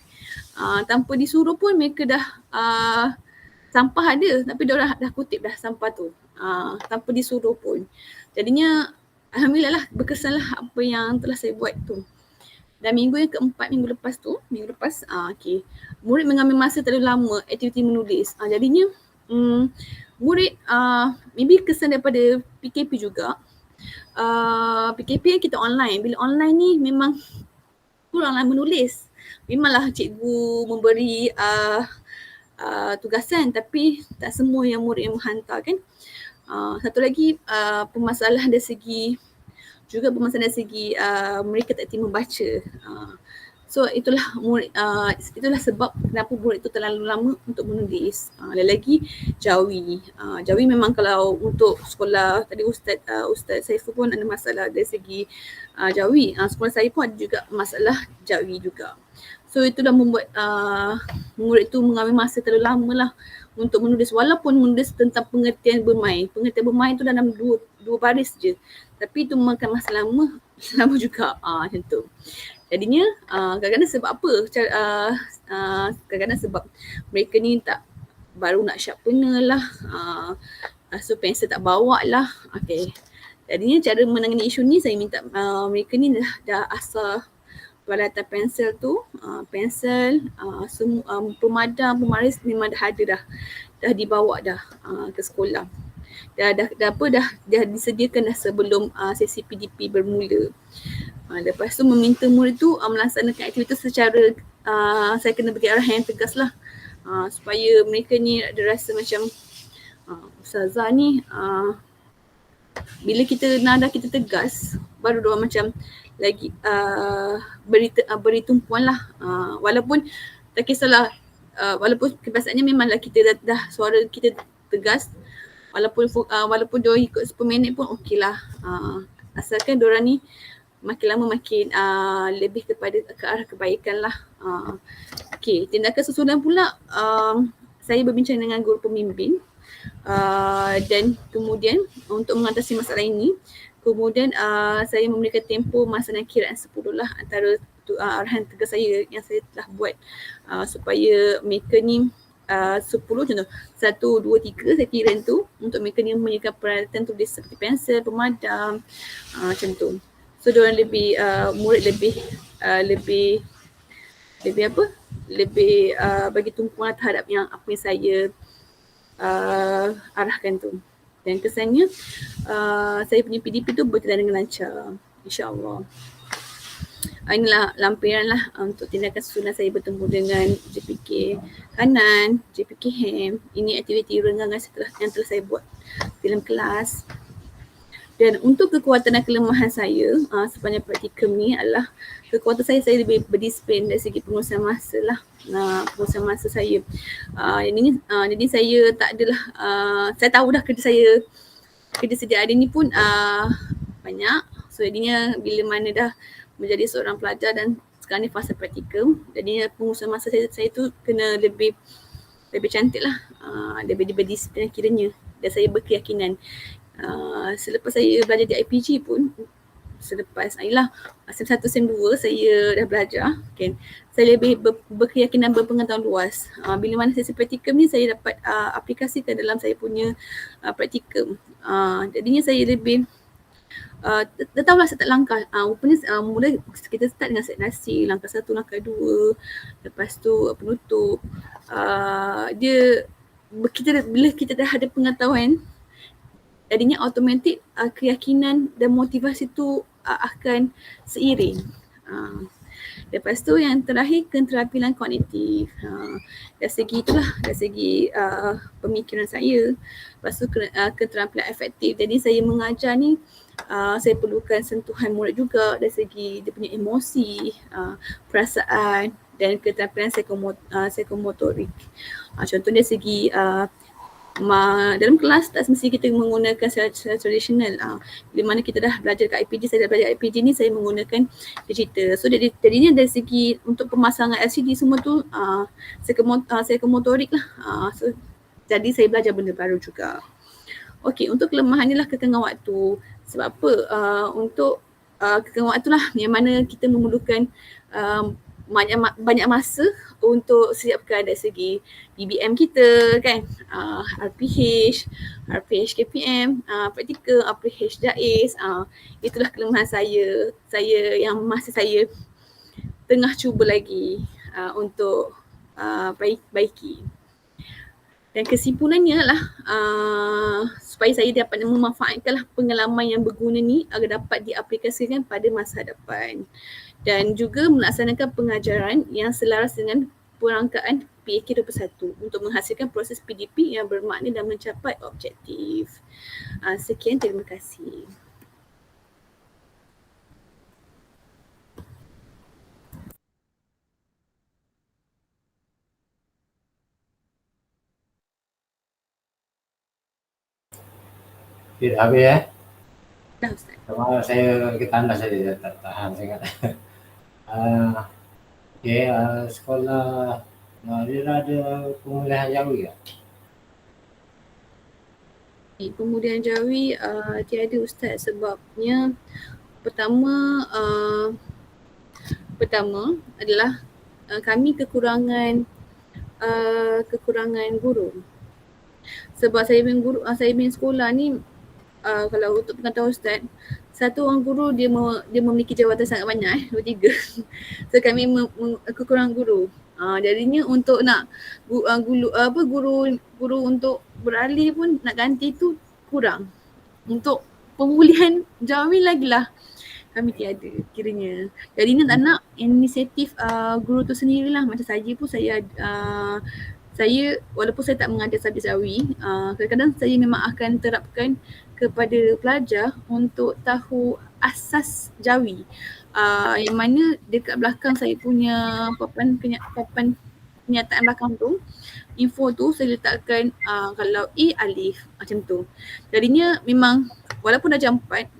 Tanpa disuruh pun mereka dah sampah ada tapi diorang dah kutip dah sampah tu tanpa disuruh pun. Jadinya alhamdulillah lah, berkesan lah apa yang telah saya buat tu. Dan minggu yang keempat, minggu lepas okay, murid mengambil masa terlalu lama aktiviti menulis. Jadinya murid maybe kesan daripada PKP juga. PKP yang kita online. Bila online ni memang kuranglah menulis. Memanglah cikgu memberi tugasan tapi tak semua yang murid yang menghantar kan. Satu lagi permasalahan dari segi mereka tak terima baca. So itulah sebab kenapa murid itu terlalu lama untuk menulis. Lagi jawi. Jawi memang kalau untuk sekolah tadi Ustaz Saiful pun ada masalah dari segi jawi. Sekolah saya pun ada juga masalah jawi juga. So itulah membuat murid tu mengambil masa terlalu lama lah untuk menulis, walaupun menulis tentang pengertian bermain. Pengertian bermain tu dalam dua baris je. Tapi itu memakan masa lama juga macam tu. Jadinya kadang-kadang sebab apa? Kadang-kadang sebab mereka ni baru nak sharpener lah. So pensel tak bawa lah. Okay. Jadinya cara menangani isu ni saya minta mereka ni dah asal peralatan pensel tu, pemadam, pemaris memang dah ada dah dibawa dah ke sekolah. dah disediakan dah sebelum sesi PDP bermula. Lepas tu meminta murid tu melaksanakan aktivitas secara saya kena bagi arahan yang tegas lah, supaya mereka ni ada rasa macam ustazah ni bila kita nada kita tegas, baru diorang macam lagi beri tumpuan lah. Walaupun tak kisahlah, walaupun kebiasaannya memanglah kita dah suara kita tegas, walaupun diorang ikut 10 minit pun okey lah. Asalkan diorang ni makin lama makin lebih ke arah kebaikan lah. Okey, tindakan susulan pula, saya berbincang dengan guru pembimbing dan kemudian untuk mengatasi masalah ini, kemudian saya memberikan tempoh masa dan kiraan 10 lah antara arahan tegas saya yang saya telah buat supaya mereka ni 10 contoh 1, 2, 3 saya kira tu untuk mereka ni menyediakan peralatan tulis seperti pensel, pemadam macam tu. So diorang lebih murid lebih bagi tumpuan terhadap apa yang saya arahkan tu. Dan kesannya saya punya PDP tu berjalan dengan lancar, insya-Allah. Inilah lampiran lah untuk tindakan susulan saya bertemu dengan JPK kanan, JPK HEM. Ini aktiviti renggangan yang telah saya buat dalam kelas. Dan untuk kekuatan dan kelemahan saya sepanjang praktikum ni adalah kekuatan saya lebih berdisiplin dari segi pengurusan masa lah. Pengurusan masa saya. Jadi saya tak adalah, saya tahu dah kerja sedia ada ni pun banyak. So jadinya bila mana dah menjadi seorang pelajar dan sekarang ni fasa praktikum, jadinya pengurusan masa saya tu kena lebih cantik lah, lebih berdisiplin kiranya. Dan saya berkeyakinan selepas saya belajar di IPG pun, selepas SEM 1, SEM 2 saya dah belajar, kan? Saya lebih berkeyakinan berpengetahuan luas. Bila mana sesi praktikum ni saya dapat aplikasikan dalam saya punya praktikum. Jadinya saya lebih dah tahulah set langkah. Rupanya mula kita start dengan set nasi, langkah 1, langkah 2, lepas tu penutup. Bila kita dah ada pengetahuan, jadinya automatik keyakinan dan motivasi tu akan seiring. Lepas tu yang terakhir, keterampilan kognitif. Dari segi itulah, dari segi pemikiran saya. Lepas tu keterampilan efektif. Jadi saya mengajar ni, saya perlukan sentuhan murid juga dari segi dia punya emosi, perasaan dan keterampilan psikomotorik. Contohnya dari segi dalam kelas tak semesti kita menggunakan secara tradisional. Bila mana kita dah belajar kat IPG, saya dah belajar IPG ni, saya menggunakan digital. So jadinya dari segi untuk pemasangan LCD semua tu psikomotorik lah. So jadi saya belajar benda baru juga. Okey, untuk kelemahan ni lah kekangan waktu. Sebab apa? Untuk kekangan waktu lah yang mana kita memerlukan banyak masa untuk siapkan dari segi BBM kita, kan, RPH KPM, praktikal, RPH JAIS. Itulah kelemahan saya yang masih saya tengah cuba lagi untuk baiki. Dan kesimpulannya lah, supaya saya dapat memanfaatkanlah pengalaman yang berguna ni agar dapat diaplikasikan pada masa hadapan. Dan juga melaksanakan pengajaran yang selaras dengan perangkaan PAK 21 untuk menghasilkan proses PDP yang bermakna dan mencapai objektif. Sekian, terima kasih. Tidak habis Dah Ustaz. Sama saya ketanda saja, tak tahan sangat. Okey, sekolah dia ada pemulihan jawi ke? Pemulihan jawi tiada Ustaz, sebabnya pertama adalah kami kekurangan guru. Sebab saya punya sekolah ni, kalau untuk pengetahuan Ustaz, satu orang guru dia memiliki jawatan sangat banyak, 2, 3. So kami kekurangan guru. Jadinya untuk nak guru untuk beralih pun nak ganti tu kurang. Untuk pemulihan jawi lagi lah kami tiada kiranya. Jadi ni tak nak inisiatif guru tu sendirilah. Macam saya pun saya walaupun saya tak mengajar subjek jawi, kadang-kadang saya memang akan terapkan kepada pelajar untuk tahu asas jawi. Yang mana dekat belakang saya punya papan kenyataan belakang tu, info tu saya letakkan kalau A alif macam tu. Jadinya memang walaupun dah jam 4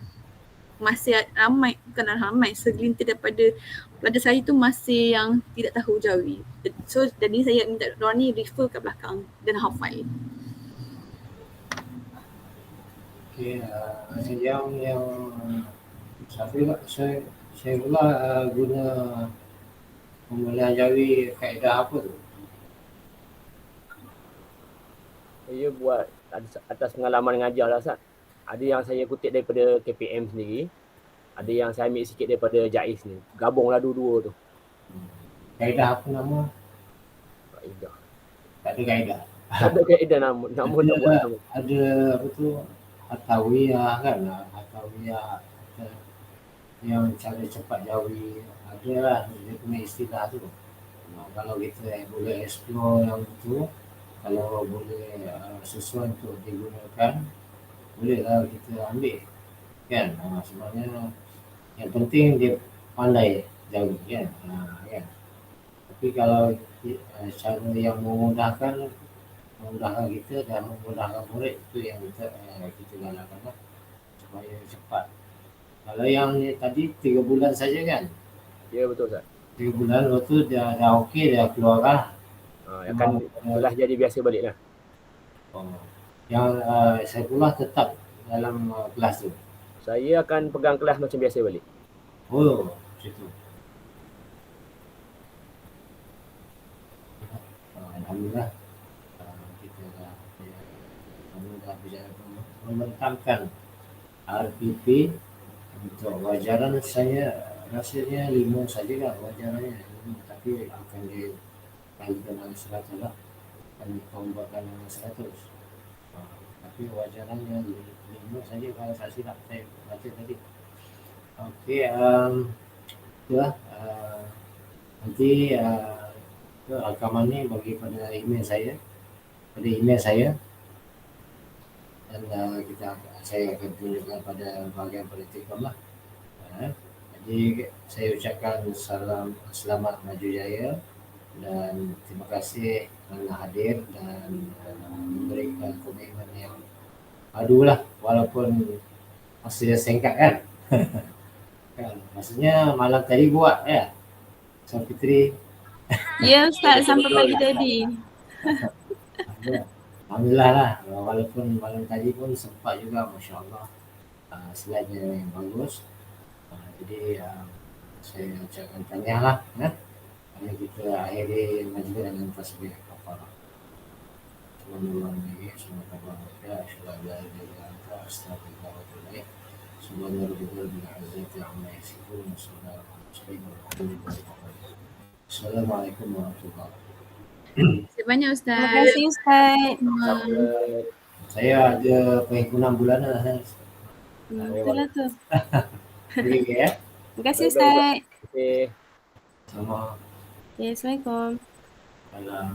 masih ramai, bukan ramai, segelintir daripada pelajar saya tu masih yang tidak tahu jawi. So jadi saya minta diorang ni refer kat belakang dan hafal. Okey, yang saya pula guna pemulihan jawi kaedah apa tu? Saya buat atas pengalaman mengajar lah Ustaz. Ada yang saya kutip daripada KPM sendiri. Ada yang saya ambil sikit daripada JAIS ni. Gabunglah dua-dua tu. Kaedah apa nama? Kaedah. Tak ada kaedah. Tak ada kaedah nama tak buat nama. Ada apa tu? Hatawiyah kan? Hatawiyah yang cara cepat jawi. Ada lah dia punya istilah tu. Kalau kita boleh explore yang tu, kalau boleh sesuai untuk digunakan, bolehlah kita ambil kan. Sebenarnya yang penting dia pandai jawi kan. Kan. Tapi kalau cara yang memudahkan kita dan memudahkan murid, itu yang kita galakkan lah, supaya cepat. Kalau yang ni tadi 3 bulan saja kan? Ya betul Ustaz. 3 bulan lepas tu dah okey, dah keluar lah. Akan telah jadi biasa balik lah. Yang saya pula tetap dalam kelas tu. Saya akan pegang kelas macam biasa balik. Oh, macam tu. Alhamdulillah. Kita dah membentangkan RPP untuk wajaran. Saya rasanya 5 saja lah wajarannya, tapi akan dikalikan dengan 100 lah, akan dikembangkan dengan 100. Tapi wajarannya 5 saja kalau tak silap saya baca tadi. Okey, itulah nanti rakaman ni bagi pada email saya, dan saya akan tunjukkan pada bahagian praktikum lah. Jadi saya ucapkan selamat maju jaya dan terima kasih kerana hadir dan memberikan komitmen yang padu lah, walaupun masa singkat kan. Kan, maksudnya malam tadi buat ya, Sang Fitri. Ya Ustaz, sampai pagi tadi. Alhamdulillah lah, walaupun malam tadi pun sempat juga, Masya Allah, slide-nya yang bagus. Jadi saya ucapkan tahniah lah. Mari kita akhiri majlis dengan tasbih kafarah. Subhanallah, subhanallah, astagfirullah, Assalamualaikum warahmatullahi wabarakatuh. Sebanyak Ustaz. Terima kasih Ustaz. Saya ada penghimpunan bulanan. Betul lah tu. Okay, ya. Terima kasih Ustaz. Okay. Sama. Okay, Assalamualaikum. Salam.